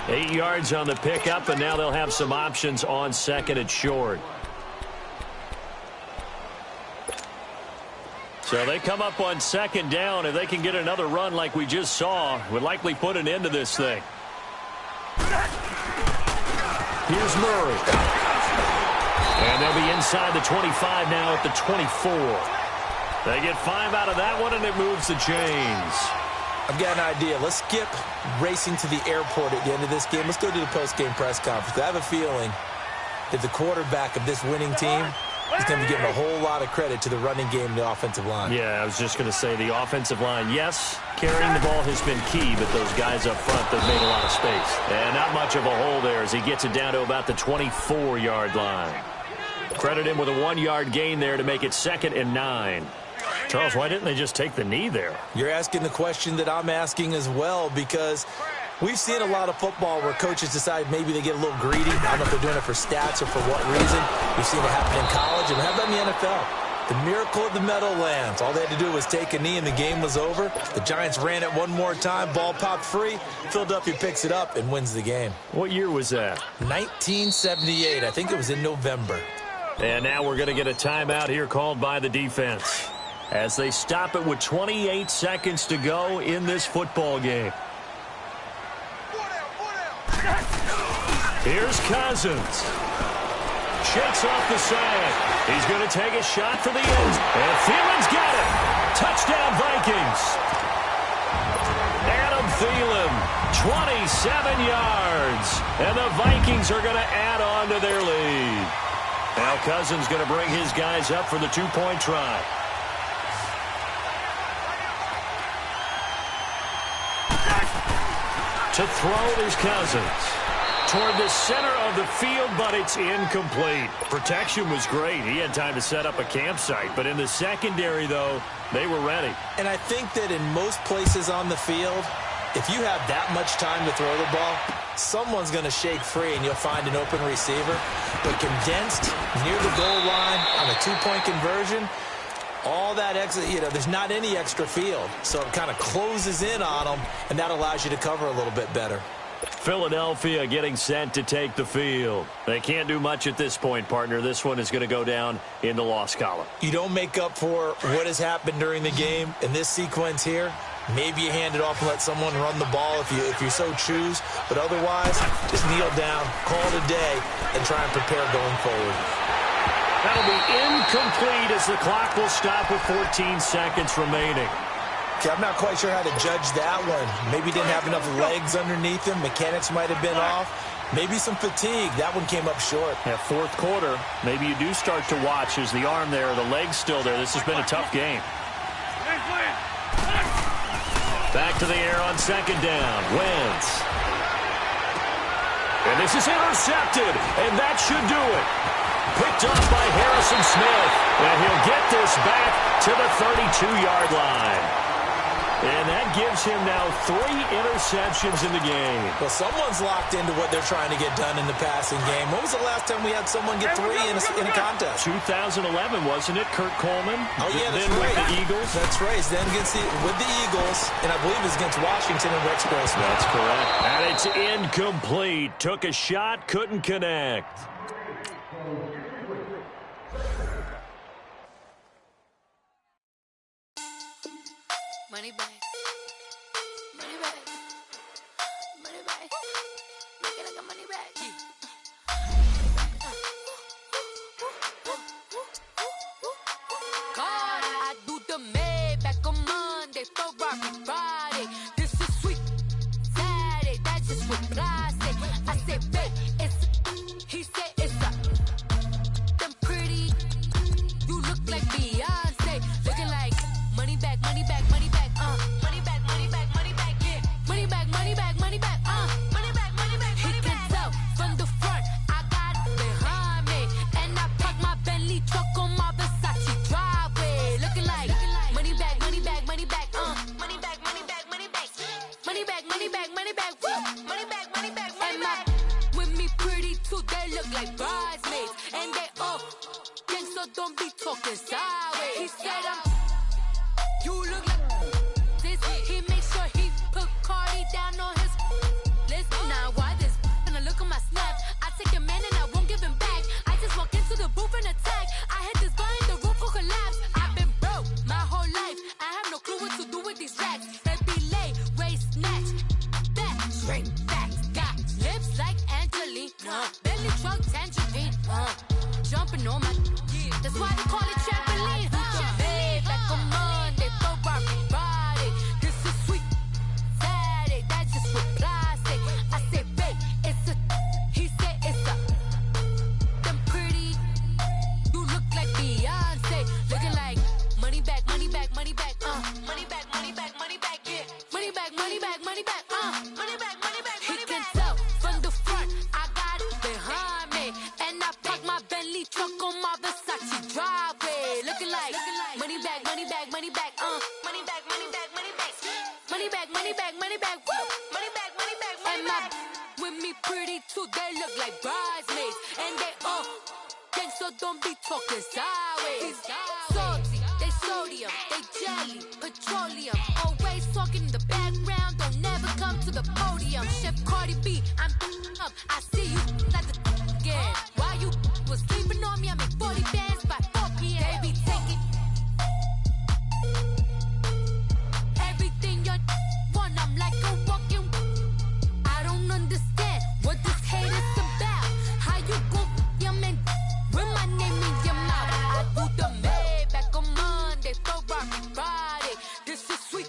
8 yards on the pickup, and now they'll have some options on 2nd and short. So they come up on 2nd down. If they can get another run like we just saw, would likely put an end to this thing. Here's Murray. And they'll be inside the 25 now at the 24. They get 5 out of that one, and it moves the chains. I've got an idea. Let's skip racing to the airport at the end of this game. Let's go to the post-game press conference. I have a feeling that the quarterback of this winning team is going to be giving a whole lot of credit to the running game and the offensive line. Yeah, I was just going to say the offensive line, yes, carrying the ball has been key, but those guys up front, they've made a lot of space. And not much of a hole there as he gets it down to about the 24-yard line. Credit him with a 1-yard gain there to make it 2nd and 9. Charles, why didn't they just take the knee there? You're asking the question that I'm asking as well, because we've seen a lot of football where coaches decide maybe they get a little greedy. I don't know if they're doing it for stats or for what reason. We've seen it happen in college, and how about in the NFL? The miracle of the Meadowlands. All they had to do was take a knee, and the game was over. The Giants ran it one more time. Ball popped free. Philadelphia picks it up and wins the game. What year was that? 1978. I think it was in November. And now we're going to get a timeout here called by the defense as they stop it with 28 seconds to go in this football game. Here's Cousins. Shakes off the side. He's going to take a shot for the end. And Thielen's got it. Touchdown, Vikings. Adam Thielen, 27 yards. And the Vikings are going to add on to their lead. Now Cousins going to bring his guys up for the 2-point try. To throw is Cousins. Toward the center of the field, but it's incomplete. Protection was great. He had time to set up a campsite. But in the secondary, though, they were ready. And I think that in most places on the field, if you have that much time to throw the ball, someone's going to shake free and you'll find an open receiver. But condensed near the goal line on a 2-point conversion, all that extra, there's not any extra field. So it kind of closes in on them, and that allows you to cover a little bit better. Philadelphia getting set to take the field. They can't do much at this point, partner. This one is going to go down in the loss column. You don't make up for what has happened during the game in this sequence here. Maybe you hand it off and let someone run the ball if you so choose. But otherwise, just kneel down, call it a day, and try and prepare going forward. That'll be incomplete as the clock will stop with 14 seconds remaining. Okay, I'm not quite sure how to judge that one. Maybe didn't have enough legs underneath him. Mechanics might have been off. Maybe some fatigue. That one came up short. At 4th quarter, maybe you do start to watch as the arm there, the leg's still there. This has been a tough game. Back to the air on 2nd down. Wentz. And this is intercepted, and that should do it. Picked up by Harrison Smith, and he'll get this back to the 32-yard line. And that gives him now 3 interceptions in the game. Well, someone's locked into what they're trying to get done in the passing game. When was the last time we had someone get 3 in a contest? 2011, wasn't it, Kurt Coleman? Oh, yeah, that's then right. With the Eagles. That's right. Then with the Eagles, and I believe it's against Washington and Rex Grossman. That's correct. And it's incomplete. Took a shot, couldn't connect. Money back. Money back. Money back. Make it like a money back. God, I do the Maybach on Monday, Ferrari Friday. This is sweet Saturday. That's just what I say. I say, babe, it's. He said it's a. Them pretty. You look like Beyonce. Looking like money back, money back, money back. Money back, money back, money back, yeah. Money back, money back, money back, money back, money back, money back. He can tell from the front, I got it behind me. And I park my Bentley truck on my Versace driveway. Looking like money back, money back, money back, money back, money back, money back. Money back, money back, money back, money back, money back, money back. With me pretty too, they look like bridesmaids. And they all gang, so don't be talking sideways. He said you look like this. He make sure he put Cardi down on his list. Now why this? And I look at my snap. I take a man and I won't give him back. I just walk into the booth and attack. I hit this guy in the roof will collapse. I've been broke my whole life. I have no clue what to do with these racks. Baby lay, waist snatch, back, straight back. Got lips like Angelina, belly truck tangerine. Jumping on my, that's why they call it trampoline. Back on Monday, Ferrari Friday. This is sweet Saturday. That's just what I say. I say, babe, it's a. He said it's a. Them pretty. You look like Beyonce. Looking like money back, money back, money back. Money back, money back, money back, yeah. Money back, money back, money back. Money back, money back, money back. He can tell from the front, I got it behind me. And I park my Bentley truck on my Versace driveway. Looking like money back, money back, money back. Money back, money back, money back. Money back, money back, money back. Money back, money back, money back. With me pretty too, they look like bridesmaids. And they all gang, so don't be talking sideways. Salty, they sodium, they jelly, petroleum. Always talking in the background, don't never come to the podium. Chef Cardi B, I'm up. I see you at the again. While you was sleeping on me, I make 40 bands by 4 p.m. Baby, take it. Everything you want, I'm like a walking. I don't understand what this hate is about. How you go your man with my name in your mouth? I do the Maybach on Monday, Ferrari Friday. This is sweet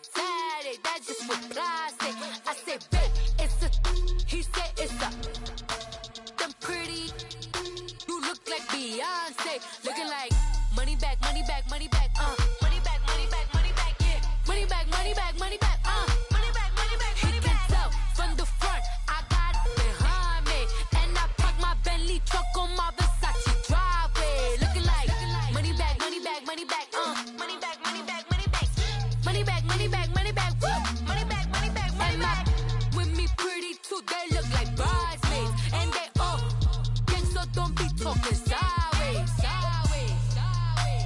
Saturday. That's just what I say. I say, babe, it's a. He said it's a. Them pretty. You look like Beyonce. Looking like money back, money back, money back. Money back, money back, money back, yeah. Money back, money back, money back. Money back, money back, money back. He can tell from the front, I got it behind me. And I park my Bentley truck on my Versace driveway. Looking like money back, money back, money back. Money back, money back, money back. Money back, money back, money back. Money back, money back, money back. With me pretty too, they look like bridesmaids. And they all gang, so don't be talking sideways. Sideways, sideways.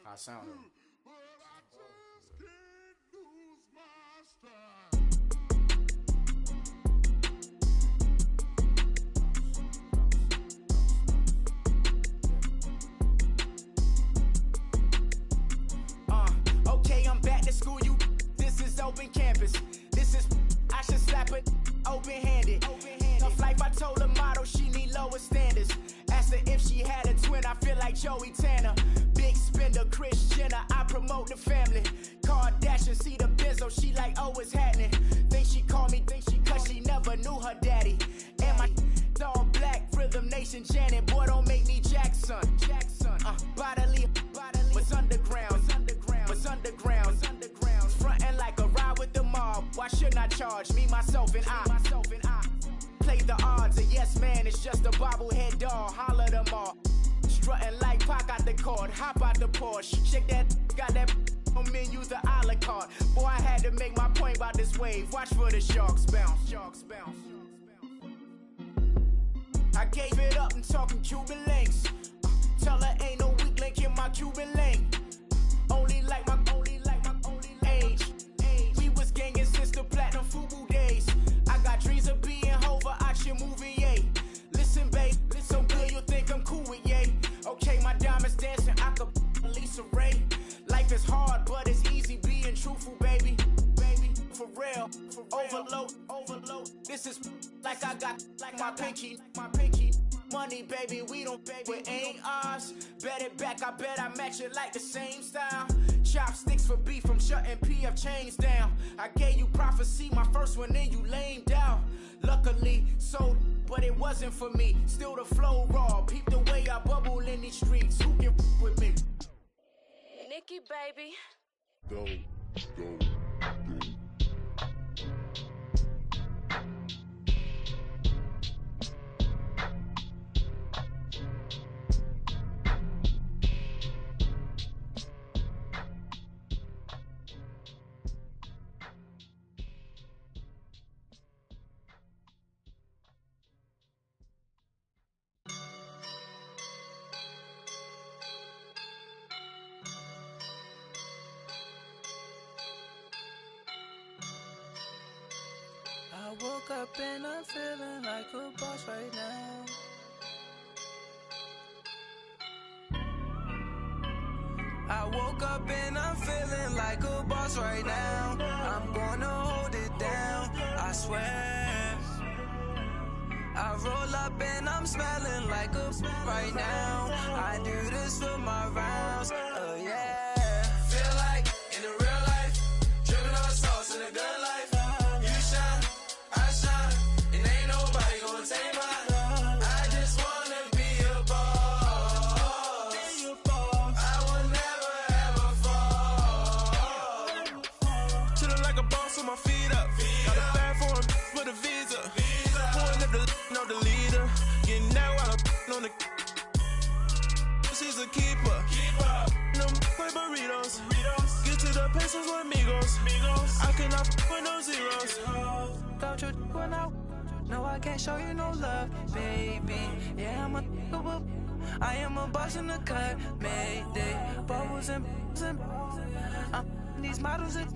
I sounded. Okay, I'm back to school. This is open campus. This is I should slap it open-handed. Tough life, I told her motto she need lower standards. Asked her if she had a twin. I feel like Joey Tanner. Big spender. Kris Jenner, I promote the family. Kardashian, see the Benzo, she like, oh, it's happening. Think she called me, cause she never knew her daddy. And my all black, Rhythm Nation Janet, boy, don't make me Jackson. Bodily, what's underground, what's underground. Frontin' like a ride with the mob. Why shouldn't I charge me, myself, and I? Play the odds, a yes man, it's just a bobblehead doll. Holler them all. Strutting like Pac out the court, hop out the Porsche. Shake that, got that on menu, the a la carte. Boy, I had to make my point about this wave. Watch for the sharks bounce. Sharks bounce. I gave it up and talking Cuban links. Tell her ain't no weak link in my Cuban link. Only like my age. We was gangin' since the platinum FUBU days. I got dreams of being Hova out your movie, yay. Listen, babe, so good you think I'm cool with yay. Okay, my diamonds dancing, I could Lisa Ray. Life is hard, but it's easy being truthful, baby. For real, overload. This is like I got like my pinky. Money, baby, we don't pay, but ain't ours. Bet it back, I bet I match it like the same style. Chopsticks for beef, from shutting PF chains down. I gave you prophecy, my first one, then you lamed out. Luckily, sold, but it wasn't for me. Still the flow raw, peep the way I bubble in these streets. Who can with me? Nikki, baby. Go. I woke up and I'm feeling like a boss right now. I woke up and I'm feeling like a boss right now. I'm gonna hold it down, I swear. I roll up and I'm smelling like a right now. I do this for my rounds, yeah. Feel like in the real life, dripping on sauce in a good life. You shine, I shine, and ain't nobody gonna take mine. I just wanna be a boss. I will never ever fall. Chillin' like a boss with my feet up. Got a bag for him with a visa. Pulling up the leader. Getting that while I'm on the. She's a keeper. No with burritos. Get to the pesos with amigos. I cannot with no zeros. Don't you when no, I can't show you no love, baby. Yeah, I am a boss in the cut. Mayday, bubbles and these models are.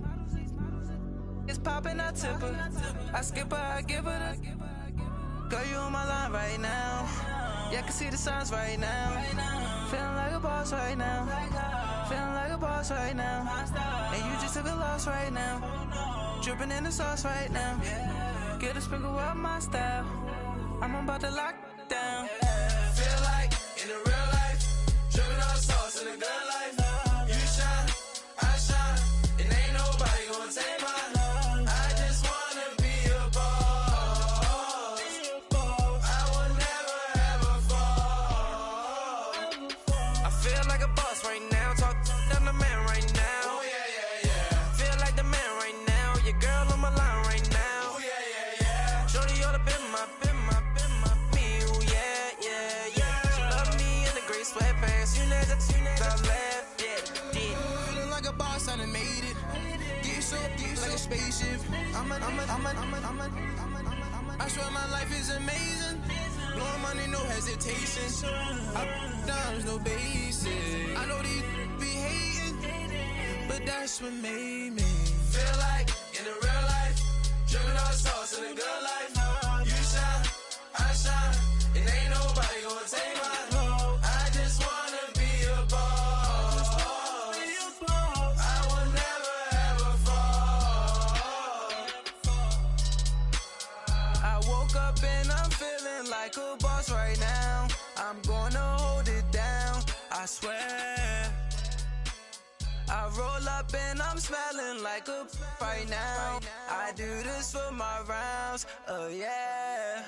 It's popping, I tip her. I skip her, I give her the. Girl, you on my line right now. Yeah, I can see the signs right now. Feeling like a boss right now. Feeling like a boss right now. And you just took a loss right now. Dripping in the sauce right now. Get a sprinkle up my style. I'm about to lock down. Feel like in the real life, dripping on sauce in a good life. You shine, I shine, and ain't nobody gonna take mine. I just wanna be a boss. I will never ever fall. I feel like a boss right now. Talk to the man right now. Oh yeah. Feel like the man right now. Your girl on my line right now. Oh yeah. Shorty all up in my me. Oh yeah. She love me in the gray sweatpants. You know that I left. Yeah. Feeling like a boss, I done made it. Get so like a spaceship. I swear my life is amazing. Blowing money, no hesitation. Up, downs, no basic. I know these be hating, but that's what made me feel like in the real life, dripping on sauce in a good life. You shine, I shine, and ain't nobody gonna take mine. I just wanna be a boss. I will never ever fall. I woke up and I'm feeling like a boss right now. I'm gonna hold it down, I swear. I roll up and I'm smelling like a right now. I do this for my rounds, oh yeah.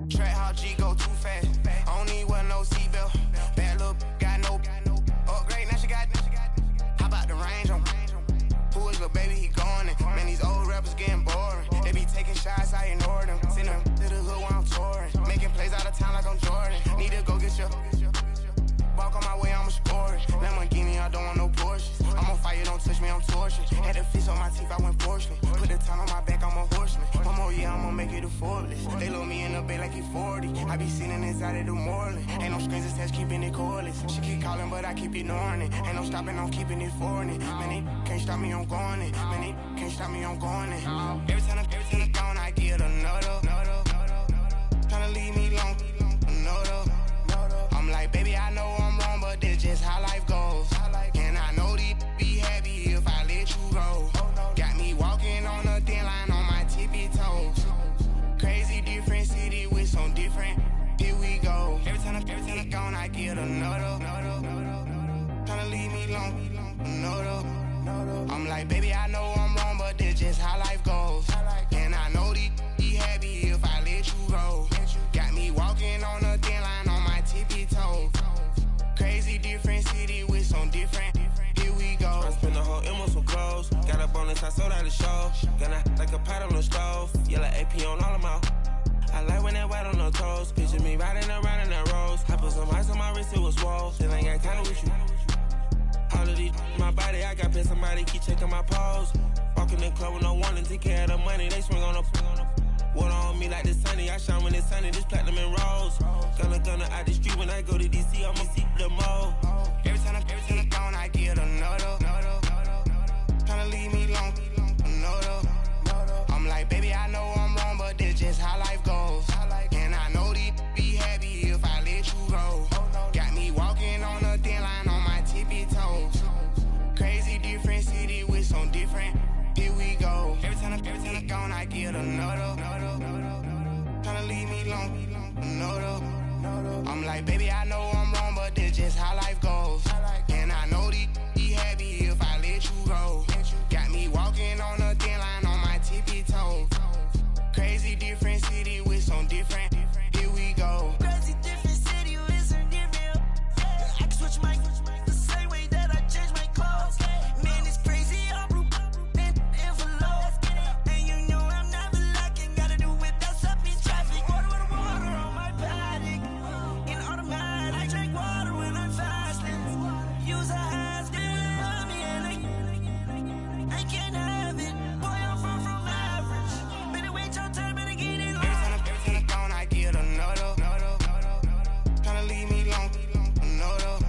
Track how G go too fast. I don't need one no seatbelt. Bad little got no upgrade. Now she got. How about the range on? Who is little baby? He going in. Man, these old rappers getting boring. They be taking shots, I ignore them. Send them to the hood while I'm touring. Making plays out of town like I'm Jordan. Need to go get your. Walk on my way, I'ma score it. Lamborghini, I don't want no Porsches. I'm on fire, don't touch me, I'm tortured. Had the fish on my teeth, I went porcelain. Put the time on my back, I'm a horseman. One more year, I'ma make it affordless. They load me in the bay like he 40. I be sitting inside of the Moreland. Ain't no screens attached, keeping it cordless. She keep calling, but I keep ignoring it. Ain't no stopping, I'm keeping it for it. Man, they can't stop me, I'm going it. Man, they can't stop me, I'm going it. Every time I'm gone, I get another. Tryna leave me long, another. I'm like, baby, I know I'm wrong, but this just how life goes. And I know these be happy if I let you go. Got me walking on a thin line on my tippy toes. Crazy different city with some different. Here we go. Every time I'm gone, I get another. Tryna leave me long, another. I'm like, baby, I know I'm wrong, but this just how life goes. And I know these be happy if I let you go. Got me walking on a thin line on my tippy toes. Crazy different city with some different. Here we go. I spent the whole M on some clothes. Got a bonus, I sold out the show. Gonna like a pot on the stove. Yellow AP on all of my. I like when that white on the toes. Picture me riding around in that rose. I put some ice on my wrist, it was swole. Still ain't got time with you. All of these my body, I got pissed. Somebody keep checking my pose. Walking in the club with no warning, take care of the money. They swing on the. Water on me like the sunny, I shine when it's sunny, this platinum and rose. Gonna out the street when I go to DC, I'ma see the mo. Every time I'm gone, I get another. Tryna leave me long, another. I'm like, baby, I know I'm wrong, but this just how life goes. And I know these be happy if I let you go. Got me walking on a thin line on my tippy toes. Crazy different city with some different. Here we go. Every time I'm gone, I get another. Tryna leave me long, another. I'm like, baby, I know I'm wrong, but this just how life goes. And I know these be happy if I let you go. Got me walking on a thin line on my tippy toes. Crazy different city with some different. Here we go. Crazy different city with some different. I can switch my the same way that I change my clothes. Man, it's crazy, I'm envelope. And you know I'm never lacking. Gotta do without stopping traffic. Water on my paddock. In automatic, I drink water when I'm fasting. Use a hands, give me and I can't have it. Boy, I'm far from average. Better wait your turn, better get it long. Every time I'm gone, I get another. Tryna leave me long, another.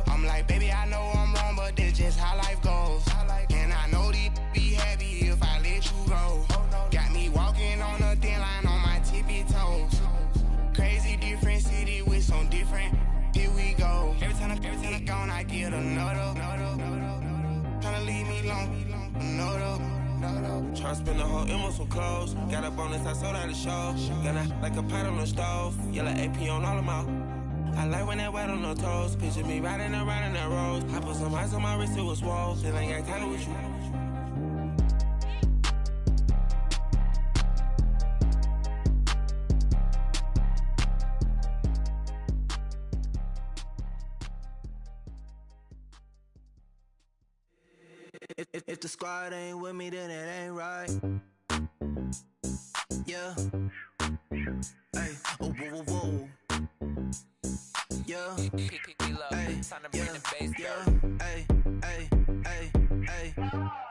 I'm like, baby, I know I'm wrong, but this just how life goes. And I know these be happy if I let you go. Got me walking on a thin line on my tippy toes. Crazy different city with some different. Here we go. Every time I'm gone, I get another. Tryna leave me long, another. Tryna spend the whole M on some clothes. Got a bonus, I sold out the show. Gonna like a pot on the stove. Yellow AP on all of my. I like when that white on the toes. Picture me riding around in that rose. I put some ice on my wrist, it was swole. Still ain't got time with you. If the squad ain't with me, then it ain't right. Yeah. Hey, oh, whoa, whoa, whoa. Yeah. Hey, yeah. Hey, hey, hey, hey.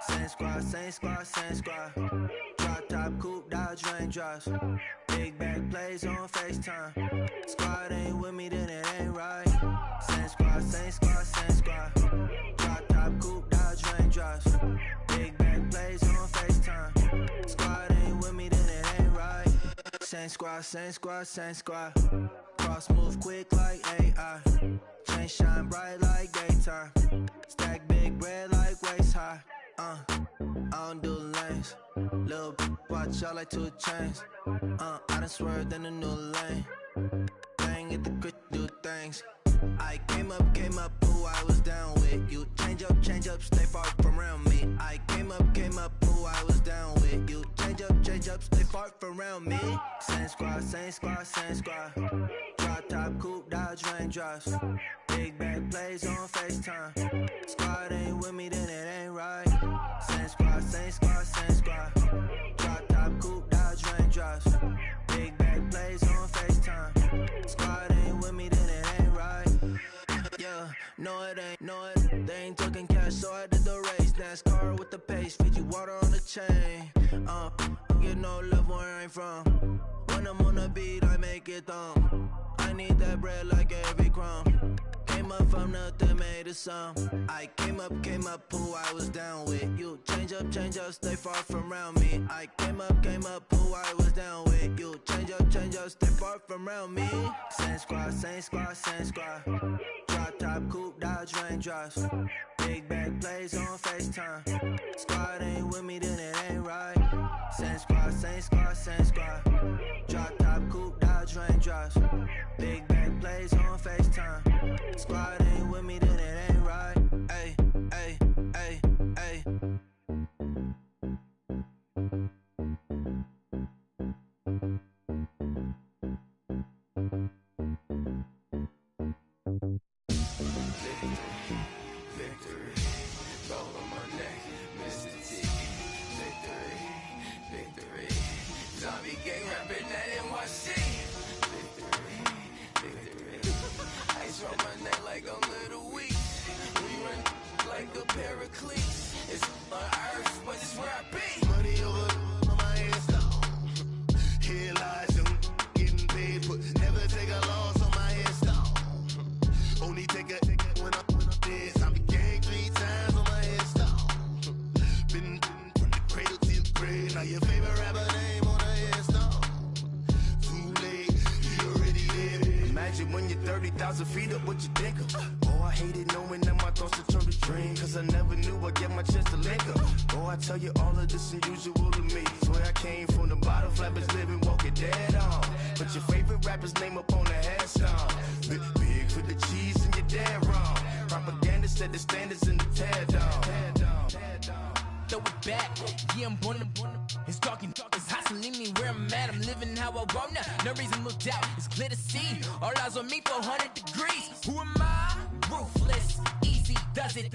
Same squad, same squad, same squad. Drop top, coupe, Dodge raindrops. Big back plays on FaceTime. Squad ain't with me, then it ain't right. Same squad, same squad, same squad. Drop top, coupe, Dodge raindrops. Big back plays on FaceTime. Squad ain't with me, then it ain't right. Same squad, same squad, same squad. Cross move quick like AI. Chain shine bright like daytime. Stack big bread like waist high. I don't do lanes. Little watch out like 2 chains. I done swerved in a new lane. Bang at the grit, do things. I came up, who I was down with. You change up, stay far from around me. I came up, who I was down with. You change up, stay far from around me. Same squad. Drop top, coupe, Dodge raindrops. Big bag plays on FaceTime. Squad ain't with me, then it ain't right. Same squad. Drop top, coupe, Dodge raindrops. Big bag plays on FaceTime. Squad ain't with me, then it ain't right. Yeah, no it ain't, they ain't talking cash, so I did the race. NASCAR with the pace, feed you water on the chain. Get no love where I ain't from. When I'm on the beat, I make it thumb. I need that bread like every crumb. Came up from nothing, made a sum. I came up, who I was down with. You change up, stay far from around me. I came up, who I was down with. You change up, stay far from around me. Same squad. Drop top, coupe, Dodge raindrops. Big bag plays on FaceTime. Squad ain't with me, then it ain't right. Same squad. Drop top, coupe, Dodge raindrops. Big bag plays on FaceTime. Squad ain't with me, then it ain't right. Ay. Victory, gold on my neck, Mr. T. Victory, zombie gang rapping that NYC. Victory, ice on my neck like a little weak. We run like a paraclete. It's on earth, but it's where I be. Money over on my headstone. Here lies them getting paid for. Never take a loss on my headstone. Only take a when I'm dead. I'm gang 3 times on my headstone. Been from the cradle to the grave. Now your favorite rapper name on a headstone. Too late, you already dead. Imagine when you're 30,000 feet up, what you think of? Oh, I hated knowing that my thoughts would turn to dream. Cause I never knew I'd get my chance to link up. Oh, I tell you all of this unusual to me. Swear I came from the bottom, flappers living, walking dead on. Put your favorite rapper's name up on the headstone. Big for the cheese and you're dead wrong. Propaganda set the standards in the tear down. Throw it back, yeah, I'm born to. It's talking, it's hustling me where I'm at. I'm living how I want now. No reason to look out, it's clear to see. All eyes on me for 100 degrees. Who am I? Ruthless, easy, does it.